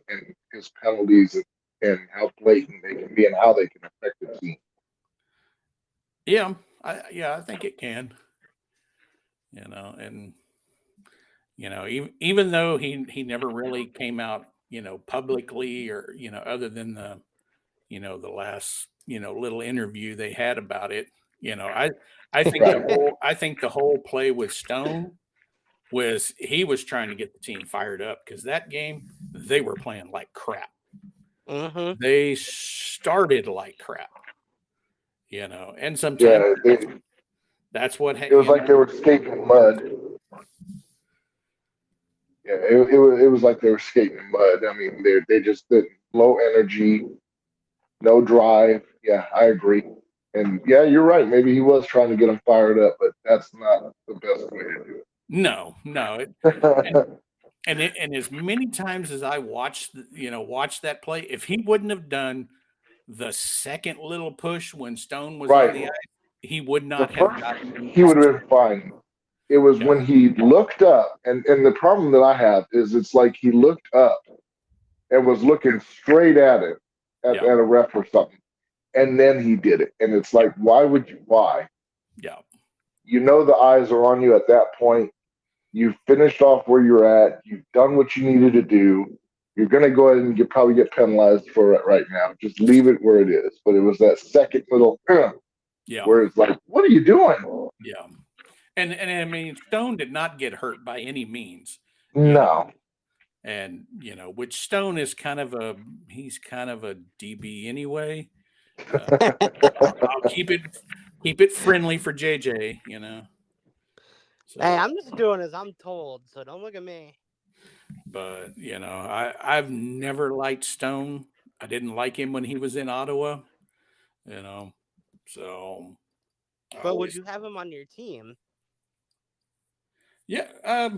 his penalties and how blatant they can be and how they can affect the team. Yeah, I think it can. And even though he never really came out, publicly or other than the the last little interview they had about it. I think the whole play with Stone was he was trying to get the team fired up because that game they were playing like crap. Mm-hmm. They started like crap, and sometimes that's what it was like they were skating mud. Yeah, it was like they were skating mud. I mean, they just did low energy, no drive. Yeah, I agree. And yeah, you're right. Maybe he was trying to get them fired up, but that's not the best way to do it. No. And as many times as I watched that play, if he wouldn't have done the second little push when Stone was on the ice, he would not have gotten. He would have been fine. It was when he looked up, and the problem that I have is it's like he looked up and was looking straight at it at a ref or something. And then he did it. And it's like, why? Yeah. The eyes are on you at that point. You've finished off where you're at. You've done what you needed to do. You're going to go ahead and probably get penalized for it right now. Just leave it where it is. But it was that second little where it's like, what are you doing? Yeah. And Stone did not get hurt by any means. No. And, which Stone is he's kind of a DB anyway. I'll keep it friendly for JJ, So, Hey, I'm just doing as I'm told, so don't look at me. but I've never liked Stone. I didn't like him when he was in Ottawa. So I But would always you have him on your team? yeah.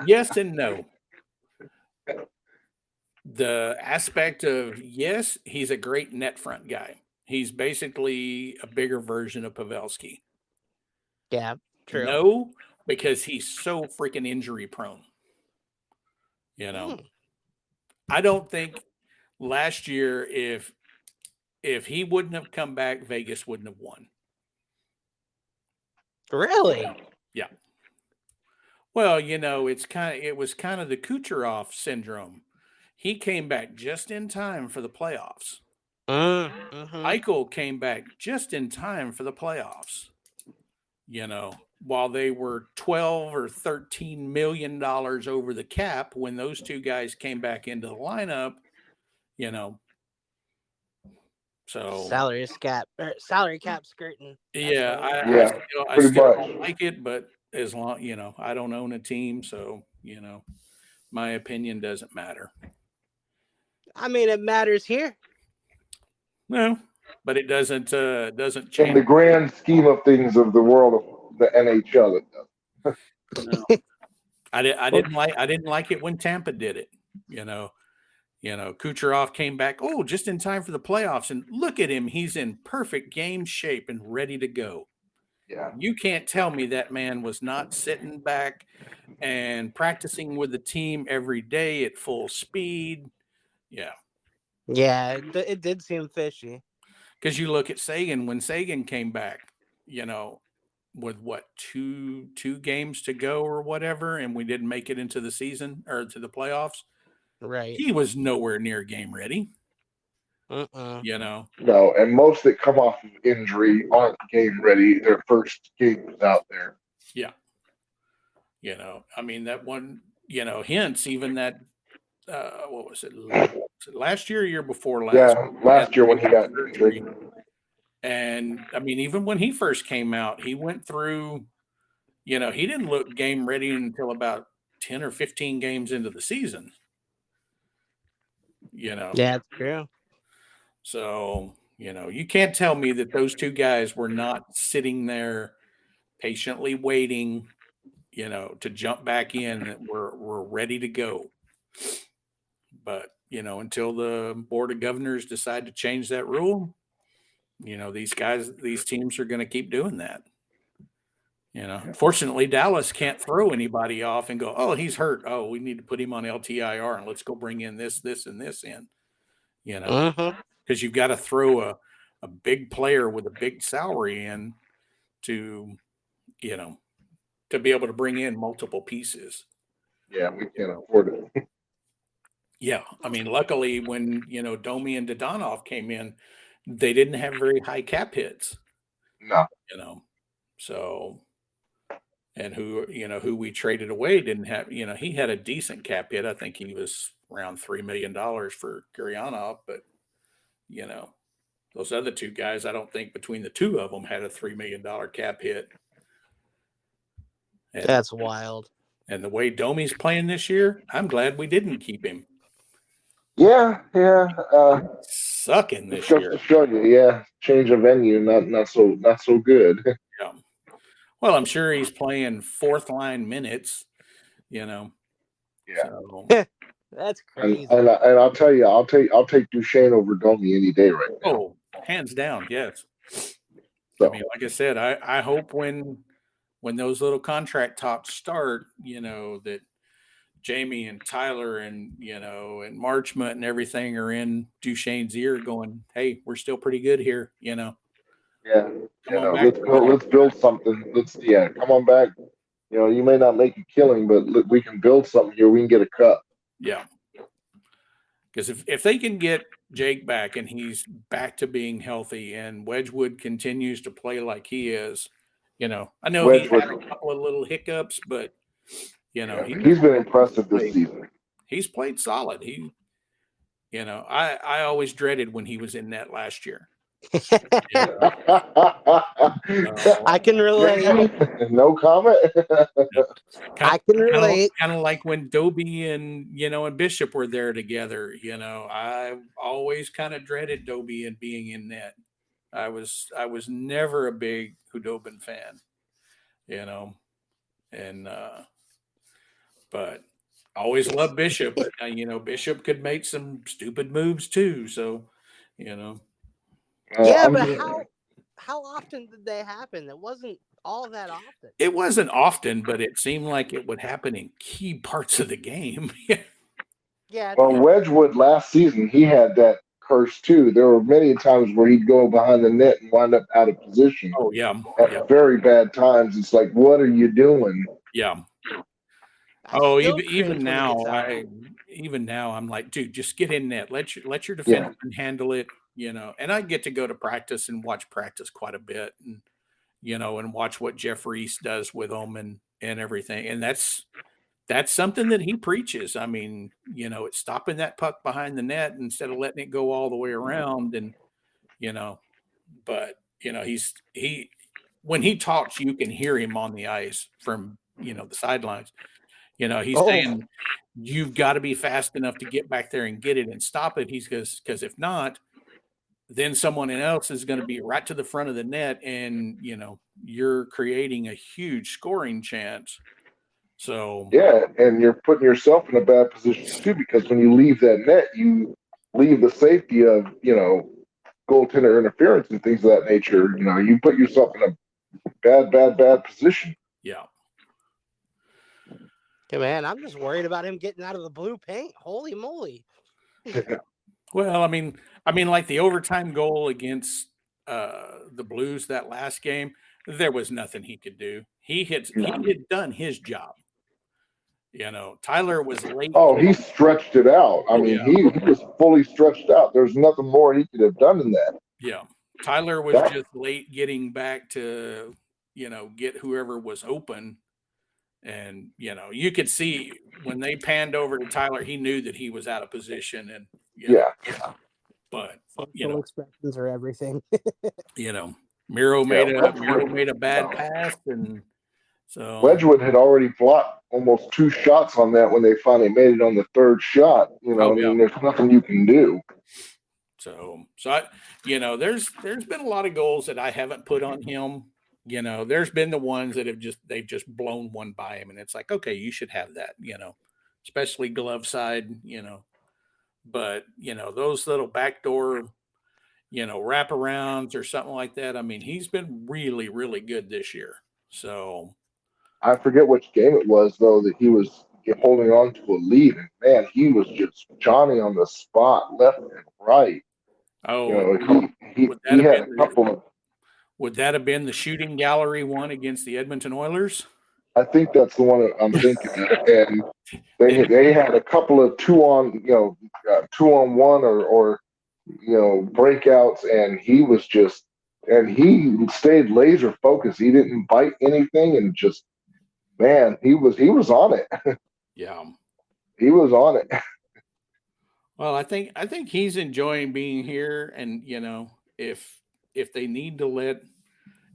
Yes and no. The aspect of yes, he's a great net front guy. He's basically a bigger version of Pavelski. Yeah, true. No, because he's so freaking injury prone. I don't think last year if he wouldn't have come back, Vegas wouldn't have won. Really? Yeah. Well, it was kind of the Kucherov syndrome. He came back just in time for the playoffs. Mm-hmm. Eichel came back just in time for the playoffs. While they were 12 or 13 million dollars over the cap when those two guys came back into the lineup, so Salary cap skirting. yeah, Yeah, I pretty still much. don't like it, but as long I don't own a team, so my opinion doesn't matter. I mean, it matters here. No, but it doesn't change In the grand scheme of things of the world of the NHL, it does. No. I didn't like it when Tampa did it. Kucherov came back, just in time for the playoffs, and look at him, he's in perfect game shape and ready to go. Yeah. You can't tell me that man was not sitting back and practicing with the team every day at full speed. Yeah. Yeah, it did seem fishy. Because you look at Sagan, when Sagan came back, with what, two games to go or whatever, and we didn't make it into the season or to the playoffs. Right. He was nowhere near game ready. Uh-uh. No, and most that come off of injury aren't game ready. Their first game is out there. Yeah. I mean, that one, hence even that, what was it? Last year, year before last? Yeah, last year when he got injured. And I mean, even when he first came out, he went through, he didn't look game ready until about 10 or 15 games into the season. Yeah, that's true. So, you can't tell me that those two guys were not sitting there patiently waiting, to jump back in, that we're ready to go. But, until the Board of Governors decide to change that rule, these teams are going to keep doing that. Fortunately, Dallas can't throw anybody off and go, oh, he's hurt. Oh, we need to put him on LTIR and let's go bring in this, and this in, because you've got to throw a big player with a big salary in to be able to bring in multiple pieces. Yeah, we can't afford it. Yeah. I mean, luckily when, Domi and Dodonov came in, they didn't have very high cap hits. No. So, and who we traded away didn't have, he had a decent cap hit. I think he was around $3 million for Gurianov, but, those other two guys, I don't think between the two of them had a $3 million cap hit. And, that's wild. And the way Domi's playing this year, I'm glad we didn't keep him. Yeah. Sucking this just year. To show you, change of venue, not so good. Yeah. Well, I'm sure he's playing fourth line minutes. Yeah. So. That's crazy. And I'll tell you, I'll take Duchesne over Domi any day right now. Oh, hands down, yes. So. I mean, like I said, I hope when those little contract talks start, that Jamie and Tyler and and Marchment and everything are in Duchesne's ear going, hey, we're still pretty good here, Yeah. Let's build something. Come on back. You may not make a killing, but we can build something here. We can get a cup. Yeah. Because if they can get Jake back and he's back to being healthy and Wedgwood continues to play like he is, I know he's had a couple of little hiccups, but he's been impressive this season. He's played solid. I always dreaded when he was in net last year. Yeah. I can relate. No comment. I can relate. Kind of like when Dobie and and Bishop were there together. I always kind of dreaded Dobie and being in net. I was never a big Hudobin fan, and but I always loved Bishop. But Bishop could make some stupid moves too. So, Yeah, but how often did they happen? It wasn't all that often. it wasn't often, but it seemed like it would happen in key parts of the game. Yeah. Well, Wedgwood last season, he had that curse too. There were many times where he'd go behind the net and wind up out of position. Oh yeah, At very bad times. It's like, what are you doing? yeah. I Even now, I'm like, dude, just get in net. Let your defenseman handle it. And I get to go to practice and watch practice quite a bit, and and watch what Jeff Reese does with them and everything. And that's something that he preaches. I mean, it's stopping that puck behind the net instead of letting it go all the way around. And but he when he talks, you can hear him on the ice from the sidelines. He's saying you've got to be fast enough to get back there and get it and stop it. He's because if not, then someone else is going to be right to the front of the net, and you're creating a huge scoring chance. So yeah, and you're putting yourself in a bad position too, because when you leave that net, you leave the safety of goaltender interference and things of that nature. You put yourself in a bad position. Yeah. Okay, man, I'm just worried about him getting out of the blue paint. Holy moly! Well, I mean, like the overtime goal against the Blues that last game, there was nothing he could do. He had done his job. Tyler was late. Oh, he stretched it out. I mean, he was fully stretched out. There's nothing more he could have done in that. Yeah. Tyler was just late getting back to, get whoever was open. And, you could see when they panned over to Tyler, he knew that he was out of position. And, but, facial expressions are everything. Miro made a bad pass, and so Wedgwood had already blocked almost 2 shots on that when they finally made it on the 3rd shot. There's nothing you can do. So there's been a lot of goals that I haven't put on him. There's been the ones that they've just blown one by him, and it's like, okay, you should have that, especially glove side, but those little backdoor, wraparounds or something like that. I mean, he's been really, really good this year. So I forget which game it was though that he was holding on to a lead, and man, he was just Johnny on the spot, left and right. Oh, he had a couple of. Would that have been the shooting gallery one against the Edmonton Oilers? I think that's the one that I'm thinking of. And they had a couple of 2-on-1 or breakouts, and he stayed laser focused. He didn't bite anything, and just he was on it. Yeah, he was on it. Well, I think he's enjoying being here, and if they need to let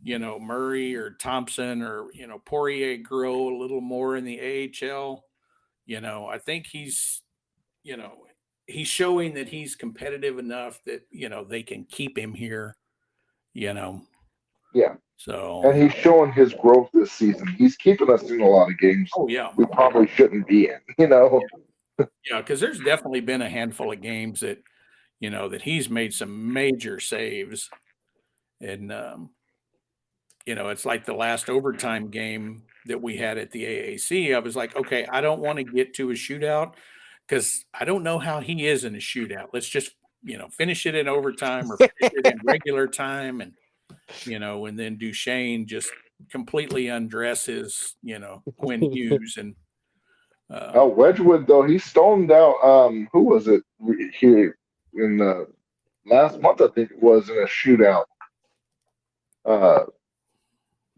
Murray or Thompson or Poirier grow a little more in the AHL, I think he's showing that he's competitive enough that they can keep him here. Yeah. So and he's showing his growth this season. He's keeping us in a lot of games. Oh yeah, we probably shouldn't be in. Yeah, because there's definitely been a handful of games that that he's made some major saves, and it's like the last overtime game that we had at the AAC. I was like, okay, I don't want to get to a shootout because I don't know how he is in a shootout. Let's just finish it in overtime or finish it in regular time, and and then Duchesne just completely undresses Quinn Hughes and. Wedgwood though, he stormed out. Who was it here in last month? I think it was in a shootout.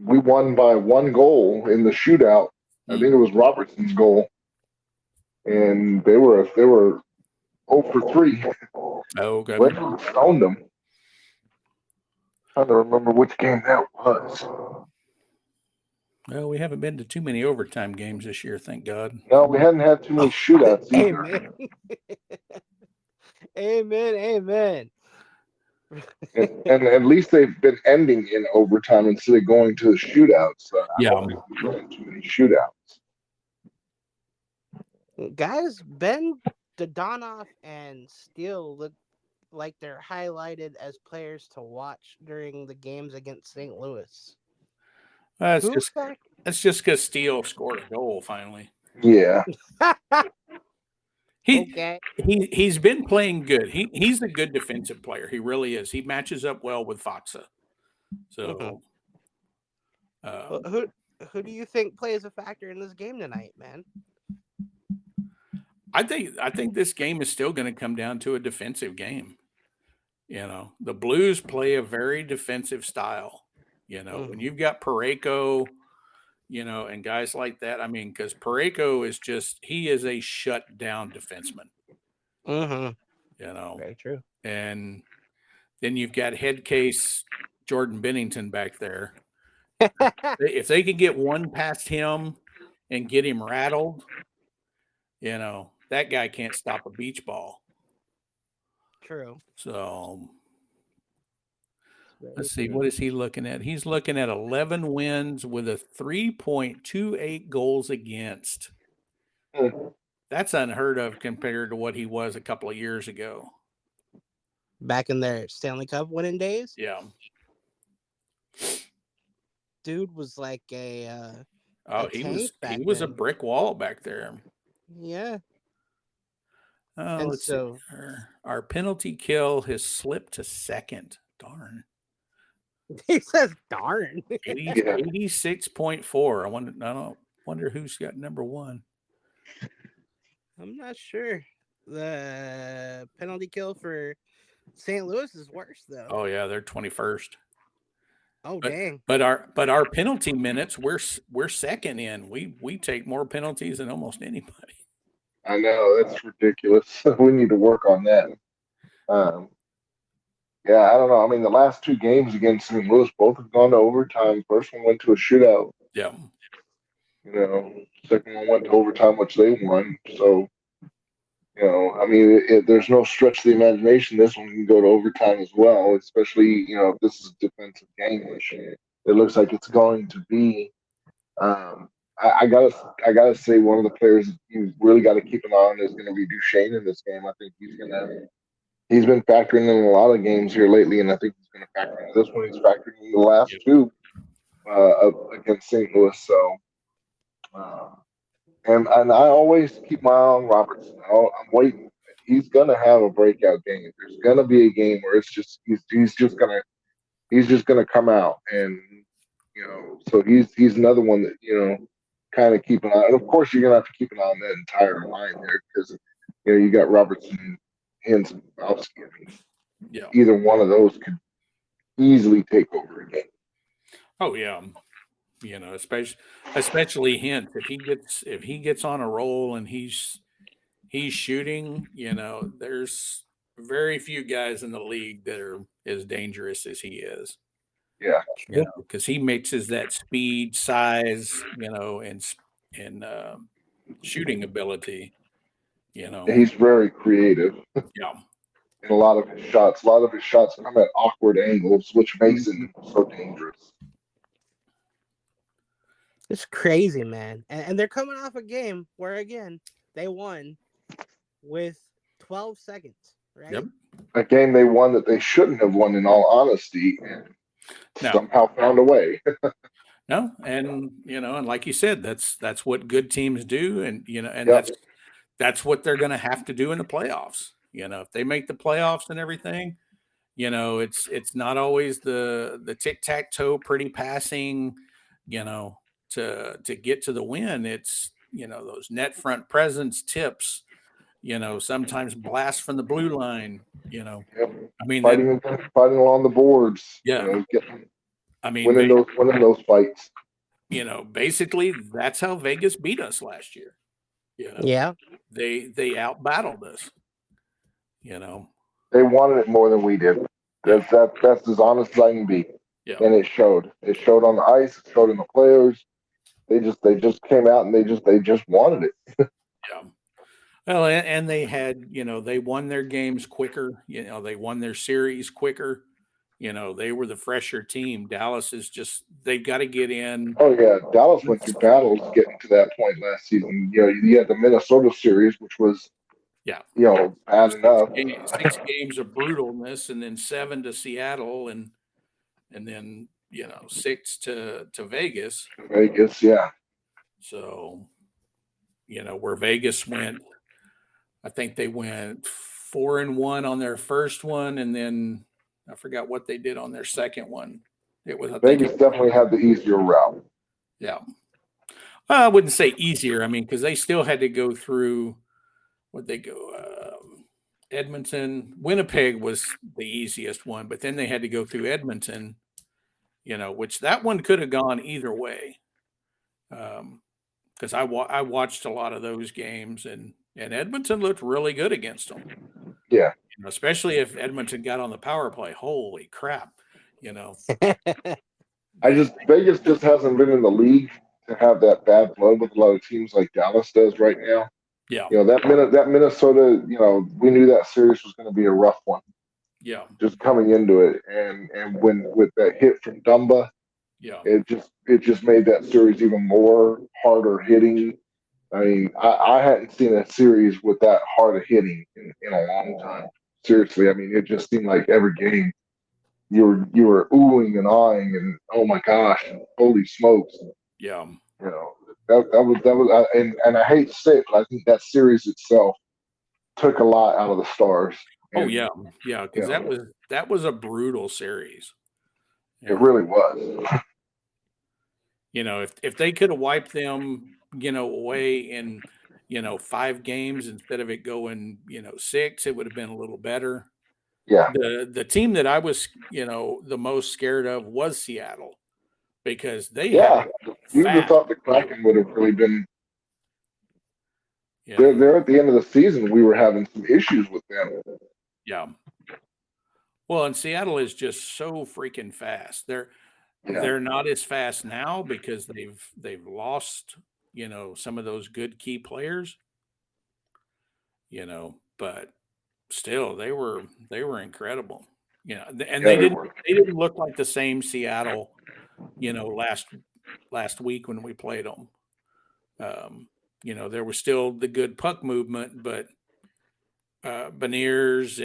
We won by 1 goal in the shootout. I think it was Robertson's goal, and they were 0 for 3. Oh, okay. Wedgwood stoned them. Trying to remember which game that was. Well, we haven't been to too many overtime games this year, thank God. No, we hadn't had too many shootouts either. Amen. Amen. Amen. And at least they've been ending in overtime instead of going to the shootouts. I Yeah. don't think we've had too many shootouts. Guys, Ben Dodonoff and Steele look like they're highlighted as players to watch during the games against St. Louis. That's just because Steele scored a goal finally. Yeah. Okay. He's been playing good. He's a good defensive player. He really is. He matches up well with Fatsa. So, Well, who do you think plays a factor in this game tonight, man? I think this game is still going to come down to a defensive game. You know, the Blues play a very defensive style. You know, when you've got Parayko, you know, and guys like that. I mean, because Parayko is he is a shutdown defenseman. Mm-hmm. You know, very true. And then you've got head case Jordan Bennington back there. If they can get one past him and get him rattled, you know, that guy can't stop a beach ball. True. So let's see, what is he looking at? He's looking at 11 wins with a 3.28 goals against. That's unheard of compared to what he was a couple of years ago. Back in their Stanley Cup winning days? Yeah. Dude was like a he was a brick wall back there. Yeah. Oh, let's see. Our penalty kill has slipped to second. Darn. He says darn. 86.4. I don't wonder who's got number one. I'm not sure. The penalty kill for St. Louis is worse though. Oh yeah, they're 21st. Dang. But our penalty minutes, we're second in. We take more penalties than almost anybody. I know, that's ridiculous. We need to work on that. Yeah, I don't know. I mean, the last two games against St. Louis both have gone to overtime. First one went to a shootout. Yeah. You know, second one went to overtime, which they won. So, you know, I mean, there's no stretch of the imagination. This one can go to overtime as well, especially, you know, if this is a defensive game, which it looks like it's going to be. I gotta say one of the players you really got to keep an eye on is going to be Duchesne in this game. I think he's been factoring in a lot of games here lately, and I think he's going to factor in this one. He's factoring in the last two against St. Louis. So, and I always keep my eye on Robertson. I'm waiting. He's going to have a breakout game. There's going to be a game where it's just he's just gonna come out, and you know, so he's another one that, you know, kind of keep an eye. And of course, you're gonna have to keep an eye on that entire line there because, you know, you got Robertson, Hens, Bowski. I mean, yeah, either one of those could easily take over a game. Oh yeah, you know, especially Hens, if he gets on a roll and he's shooting, you know, there's very few guys in the league that are as dangerous as he is. Yeah, you know, because he mixes that speed, size, you know, and shooting ability. You know, he's very creative. Yeah, and a lot of his shots come at awkward angles, which makes it so dangerous. It's crazy, man. And they're coming off a game where, again, they won with 12 seconds, right? Yep. A game they won that they shouldn't have won, in all honesty, and somehow found a way. No, and you know, and like you said, that's what good teams do, and you know, and that's what they're going to have to do in the playoffs. You know, if they make the playoffs and everything, you know, it's not always the tic-tac-toe pretty passing, you know, to get to the win. It's, you know, those net front presence tips, you know, sometimes blast from the blue line, you know. I mean, fighting along the boards. Yeah. You know, I mean, winning those fights. You know, basically that's how Vegas beat us last year. You know, yeah, they out battled us. You know, they wanted it more than we did. That's as honest as I can be. Yeah. And it showed. It showed on the ice. It showed in the players. They just came out and they just wanted it. Yeah. Well, and they had, they won their games quicker. They won their series quicker. They were the fresher team. Dallas is just, they've got to get in. Oh yeah, Dallas went through battles getting to that point last season. You had the Minnesota series, which was Yeah. bad enough. 6 games of brutalness, and then 7 to Seattle, and then 6 to Vegas. Vegas, yeah. So, where Vegas went, I think they went 4-1 on their first one, and then I forgot what they did on their second one. Vegas definitely had the easier route. Yeah. I wouldn't say easier. I mean, because they still had to go through Edmonton. Winnipeg was the easiest one, but then they had to go through Edmonton, which that one could have gone either way. Because I watched a lot of those games, and Edmonton looked really good against them. Yeah. Especially if Edmonton got on the power play. Holy crap. Vegas just hasn't been in the league to have that bad blood with a lot of teams like Dallas does right now. Yeah. That Minnesota, we knew that series was going to be a rough one. Yeah. Just coming into it, and when with that hit from Dumba, yeah, it just made that series even more harder hitting. I mean, I hadn't seen a series with that hard of hitting in a long time. Seriously, I mean, it just seemed like every game you were oohing and eyeing, and oh my gosh, holy smokes! Yeah. That was, and I hate to say it, but I think that series itself took a lot out of the Stars. Oh yeah, because that was a brutal series. It really was. If they could have wiped them, away in 5 games instead of it going 6, it would have been a little better. Yeah. The team that I was the most scared of was Seattle, because they you would have thought the Kraken would have really been. Yeah. They're at the end of the season. We were having some issues with them. Yeah. Well, and Seattle is just so freaking fast. They're not as fast now because they've lost, some of those good key players. But still they were incredible. And they didn't look like the same Seattle, last week when we played them. There was still the good puck movement, but Beniers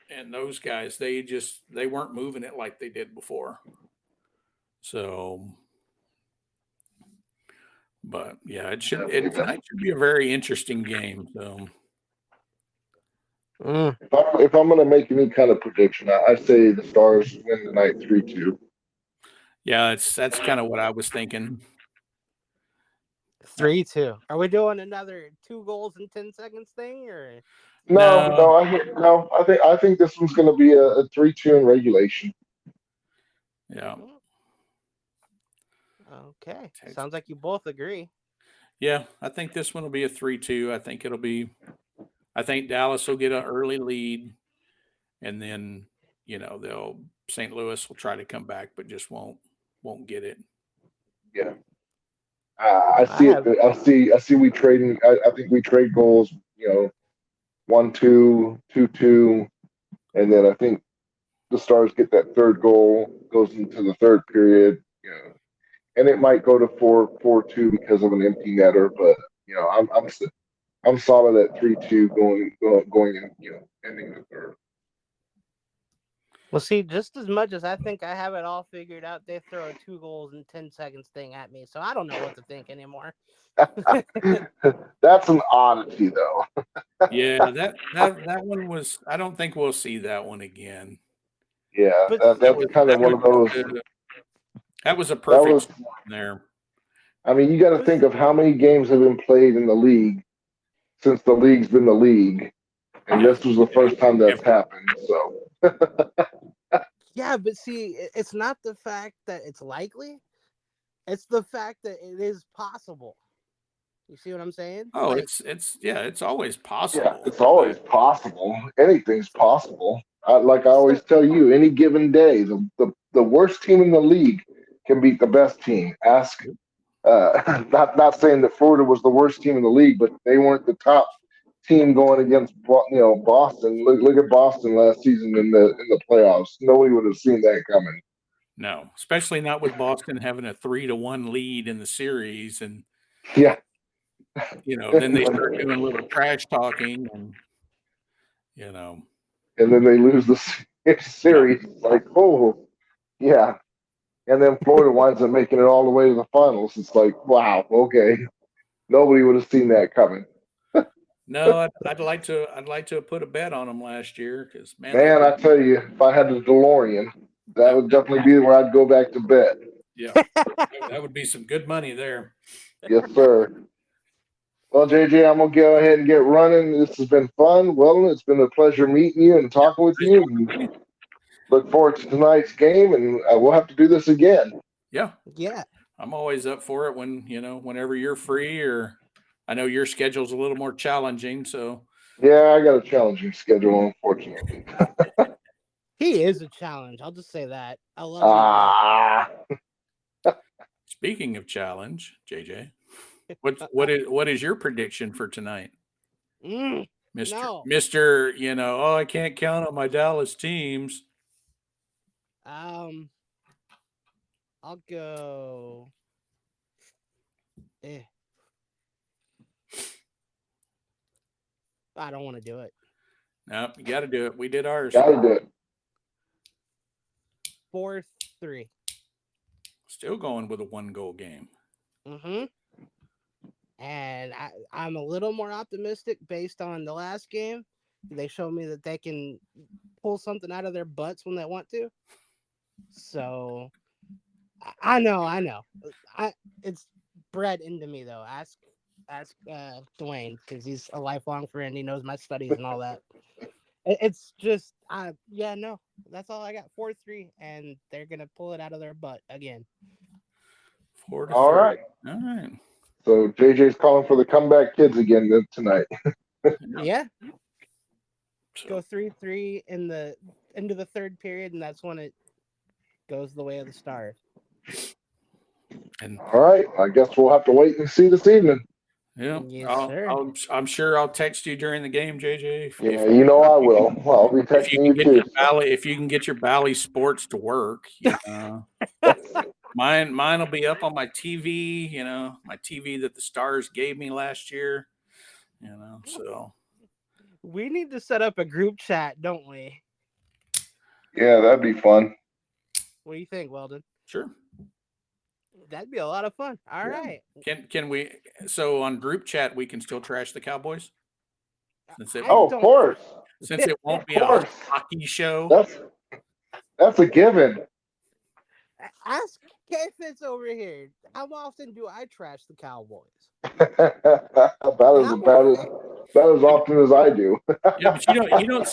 and those guys, they weren't moving it like they did before. So, but yeah, tonight should be a very interesting game. So, if I'm going to make any kind of prediction, I say the Stars win tonight 3-2. Yeah, that's kind of what I was thinking. 3-2. Are we doing another 2 goals in 10 seconds thing, or? No. I think this one's going to be a 3-2 in regulation. Yeah. Okay. Sounds like you both agree. Yeah, I think this one will be a 3-2. I think Dallas will get an early lead, and then St. Louis will try to come back, but just won't get it. Yeah. I see we trading. I think we trade goals, 1-2, 2-2, and then I think the Stars get that third goal, goes into the third period, and it might go to 4-2 because of an empty netter, but I'm solid at 3-2 going in, ending the third. Well, see, just as much as I think I have it all figured out, they throw a 2 goals in 10 seconds thing at me, so I don't know what to think anymore. That's an oddity, though. Yeah, that one was. I don't think we'll see that one again. Yeah, that's kind of one of those. That was a perfect storm there. I mean, you got to think of how many games have been played in the league since the league's been the league, and this was the first time that's happened. So. Yeah, but see, it's not the fact that it's likely; it's the fact that it is possible. You see what I'm saying? Oh, it's always possible. Yeah, it's always possible. Anything's possible. Like I always tell you, any given day, the worst team in the league can beat the best team. Ask, not saying that Florida was the worst team in the league, but they weren't the top team going against Boston. Look at Boston last season in the playoffs. Nobody would have seen that coming. No, especially not with Boston having a 3-1 lead in the series, and Yeah, then they start doing a little trash talking, and you know, and then they lose the yeah, series. Like, oh, yeah. And then Florida winds up making it all the way to the finals. It's like, wow, okay. Nobody would have seen that coming. no, I'd like to put a bet on them last year because man, Man, I tell you, if I had the DeLorean, that that would definitely be where I'd go back to bed. yeah, that would be some good money there. Yes, sir. Well, JJ, I'm gonna go ahead and get running. This has been fun. Well, it's been a pleasure meeting you and talking with Nice you. talking to And you. look forward to tonight's game, and we'll have to do this again. Yeah, Yeah. I'm always up for it whenever you're free, or I know your schedule's a little more challenging, so Yeah, I got a challenging schedule, unfortunately. He is a challenge. I'll just say that. I love him to death. Ah, speaking of challenge, JJ, what is your prediction for tonight? Mm, Mister no. Mister, oh, I can't count on my Dallas teams. Um, I'll go. Eh, I don't want to do it. No, you got to do it. We did ours. gotta do it. 4-3. Still going with a 1-goal game. Mm-hmm. And I'm a little more optimistic based on the last game. They showed me that they can pull something out of their butts when they want to. So I know. It's bred into me though. Ask Dwayne because he's a lifelong friend. He knows my studies and all that. It's just no. That's all I got. 4-3, and they're gonna pull it out of their butt again. 4 to All 3. right. All right. So JJ's calling for the comeback kids again tonight. Yeah. So, Go 3-3 into the third period, and that's when it goes the way of the Stars. and All right. I guess we'll have to wait and see this evening. yeah, Yes, sir. I'm sure I'll text you during the game, JJ. Yeah, you know I will. Well, I'll be If you texting can you get too. if you can get your Bally Sports to work, mine will be up on my TV. My TV that the Stars gave me last year. So We need to set up a group chat, don't we? Yeah, that'd be fun. What do you think, Weldon? sure. That'd be a lot of fun. All Yeah. right. Can we? So on group chat, we can still trash the Cowboys since it I Oh, of don't. course. won't Of be a course. hockey show. That's a given. Ask K-Fitz over here. How often do I trash the Cowboys? About And as I'm about as okay. about as often as I do. Yeah, but you don't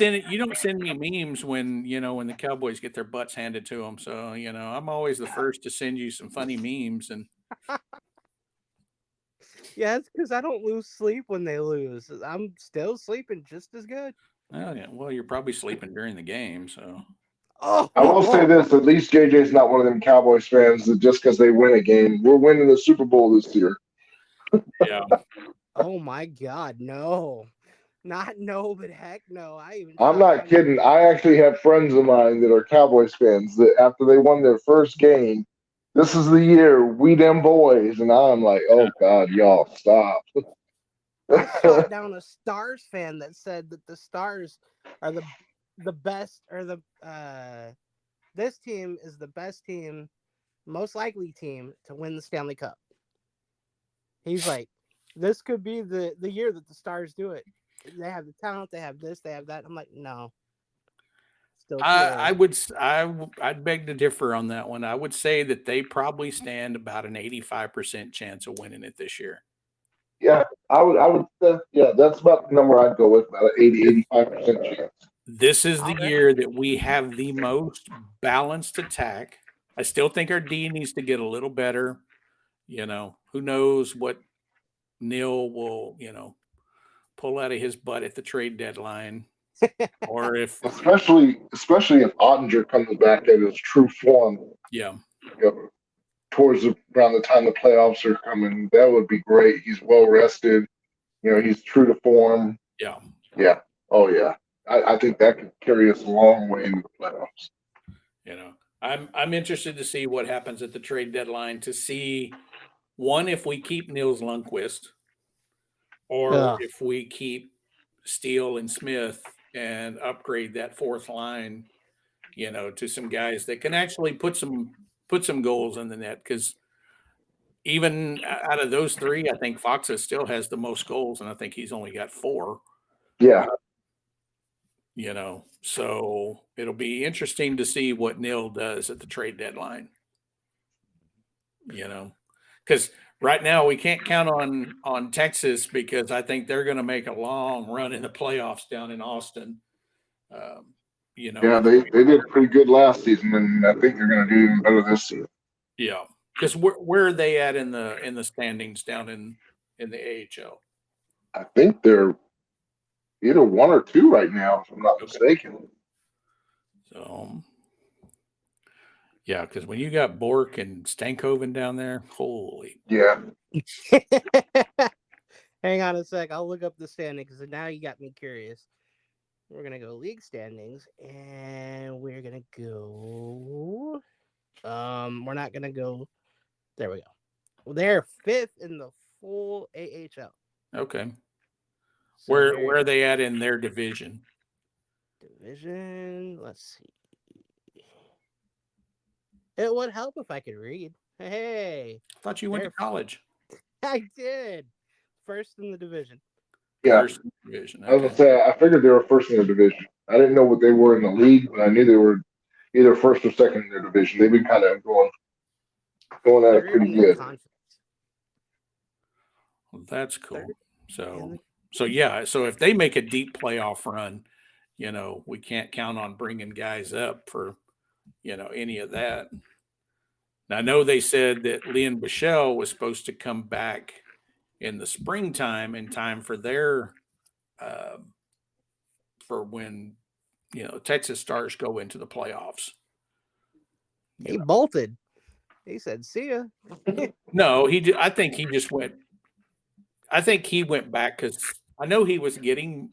send me memes when the Cowboys get their butts handed to them. So I'm always the first to send you some funny memes, and Yeah, it's because I don't lose sleep when they lose. I'm still sleeping just as good. well, you're probably sleeping during the game. So I will say Oh, this: at least JJ's not one of them Cowboys fans that just because they win a game, we're winning the Super Bowl this year. yeah, oh my God, no. Not no, but heck no. I even I'm stopped not going to. kidding. I actually have friends of mine that are Cowboys fans that after they won their first game, this is the year we them boys, and I'm like, oh God, y'all stop. I shot down a Stars fan that said that the Stars are the best, or this team is the best team, most likely team to win the Stanley Cup. He's like, this could be the year that the Stars do it. They have the talent, they have this, they have that. I'm like, no, still too I early. would I'd beg to differ on that one. I would say that they probably stand about an 85% chance of winning it this year. Yeah, I would. Yeah, that's about the number I'd go with, about an 85% chance. This is the All right. year that we have the most balanced attack. I still think our D needs to get a little better. Who knows what Neil will, pull out of his butt at the trade deadline. or if especially if Ottinger comes back at his true form. Yeah. Towards around the time the playoffs are coming, that would be great. He's well rested. He's true to form. Yeah. Yeah. Oh yeah. I think that could carry us a long way into the playoffs. I'm interested to see what happens at the trade deadline, to see one, if we keep Nils Lundqvist, or if we keep Steele and Smith and upgrade that fourth line, to some guys that can actually put some goals in the net. Because even out of those three, I think Foxa still has the most goals, and I think he's only got 4. Yeah. So it'll be interesting to see what Nil does at the trade deadline. Because right now we can't count on Texas, because I think they're going to make a long run in the playoffs down in Austin. Yeah, they did pretty good last season, and I think they're going to do even better this season. Yeah, because where are they at in the standings down in the AHL? I think they're either 1 or 2 right now, if I'm not mistaken. So, yeah, because when you got Bork and Stankoven down there, holy. Yeah. Hang on a sec. I'll look up the standings, because now you got me curious. We're going to go league standings, and we're going to go... we're not going to go... There we go. Well, they're 5th in the full AHL. Okay. So where are they at in their division? Let's see. It would help if I could read. Hey. I thought you went to college. I did. First in the division. Yeah. First in the division. Okay. I was going to say, I figured they were first in the division. I didn't know what they were in the league, but I knew they were either first or second in their division. They've been kind of going at it pretty good. Well, that's cool. So yeah, so if they make a deep playoff run, we can't count on bringing guys up for, any of that. Now, I know they said that Leon Bichelle was supposed to come back in the springtime in time for their, for when, Texas Stars go into the playoffs. He bolted. He said, "See ya." No, I think he just went. I think he went back because I know he was getting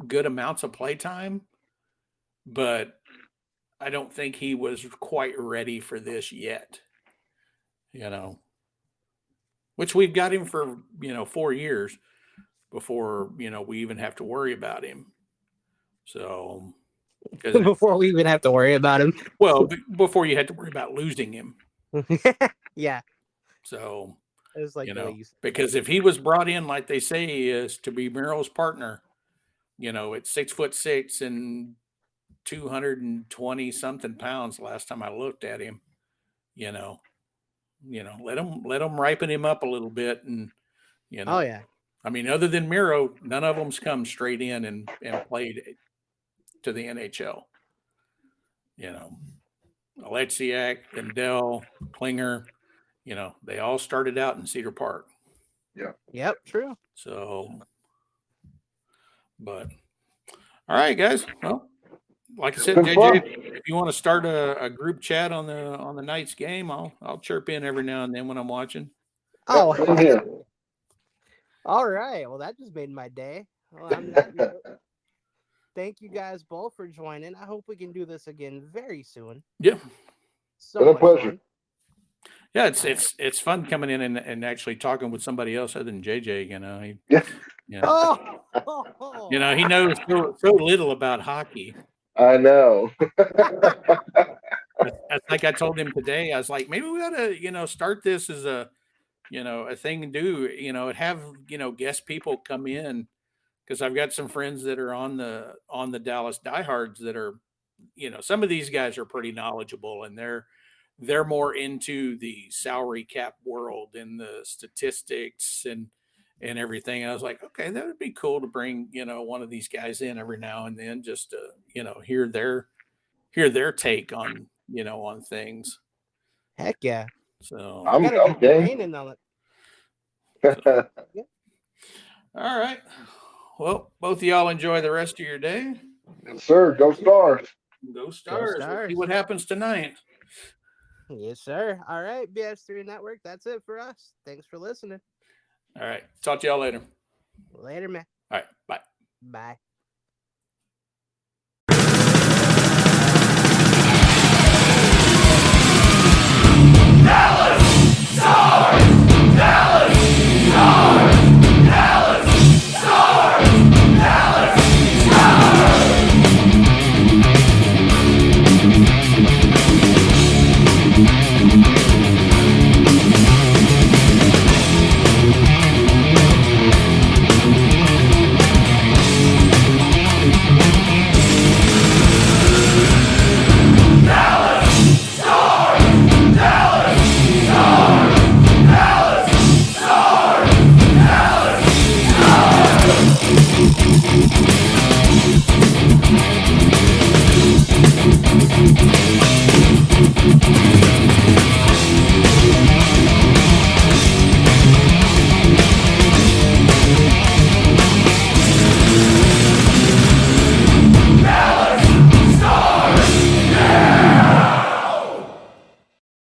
good amounts of play time, but I don't think he was quite ready for this yet. Which we've got him for 4 years before we even have to worry about him. So before we even have to worry about him. Well, before you had to worry about losing him. Yeah. So it was like because if he was brought in like they say he is to be Merrill's partner, at 6'6" and 220 something pounds last time I looked at him, let them ripen him up a little bit, and Oh yeah. I mean, other than Miro, none of them's come straight in and played to the NHL. Alexiak, Lindell, Klinger, they all started out in Cedar Park. Yeah. Yep, true. So, but all right, guys. Well, like I said, JJ, if you want to start a group chat on the night's game, I'll chirp in every now and then when I'm watching. Oh, yeah. All right. Well, that just made my day. Well, thank you guys both for joining. I hope we can do this again very soon. Yeah. So much pleasure. Fun. Yeah, it's fun coming in and actually talking with somebody else other than JJ. Yeah. He knows so little about hockey. I know. Like I told him today, I was like, maybe we ought to, start this as a thing to do. Have guest people come in, because I've got some friends that are on the Dallas diehards that are, some of these guys are pretty knowledgeable, and they're more into the salary cap world and the statistics and everything. And I was like, okay, that would be cool to bring, one of these guys in every now and then, just to, hear their take on, on things. Heck yeah. So I'm training on it. So, yeah. All right. Well, both of y'all enjoy the rest of your day. Yes, sir. Go Stars. Go Stars. We'll Stars. see what happens tonight. Yes, sir. All right, BS3 Network. That's it for us. Thanks for listening. All right. Talk to y'all later. Later, man. All right. Bye. Bye.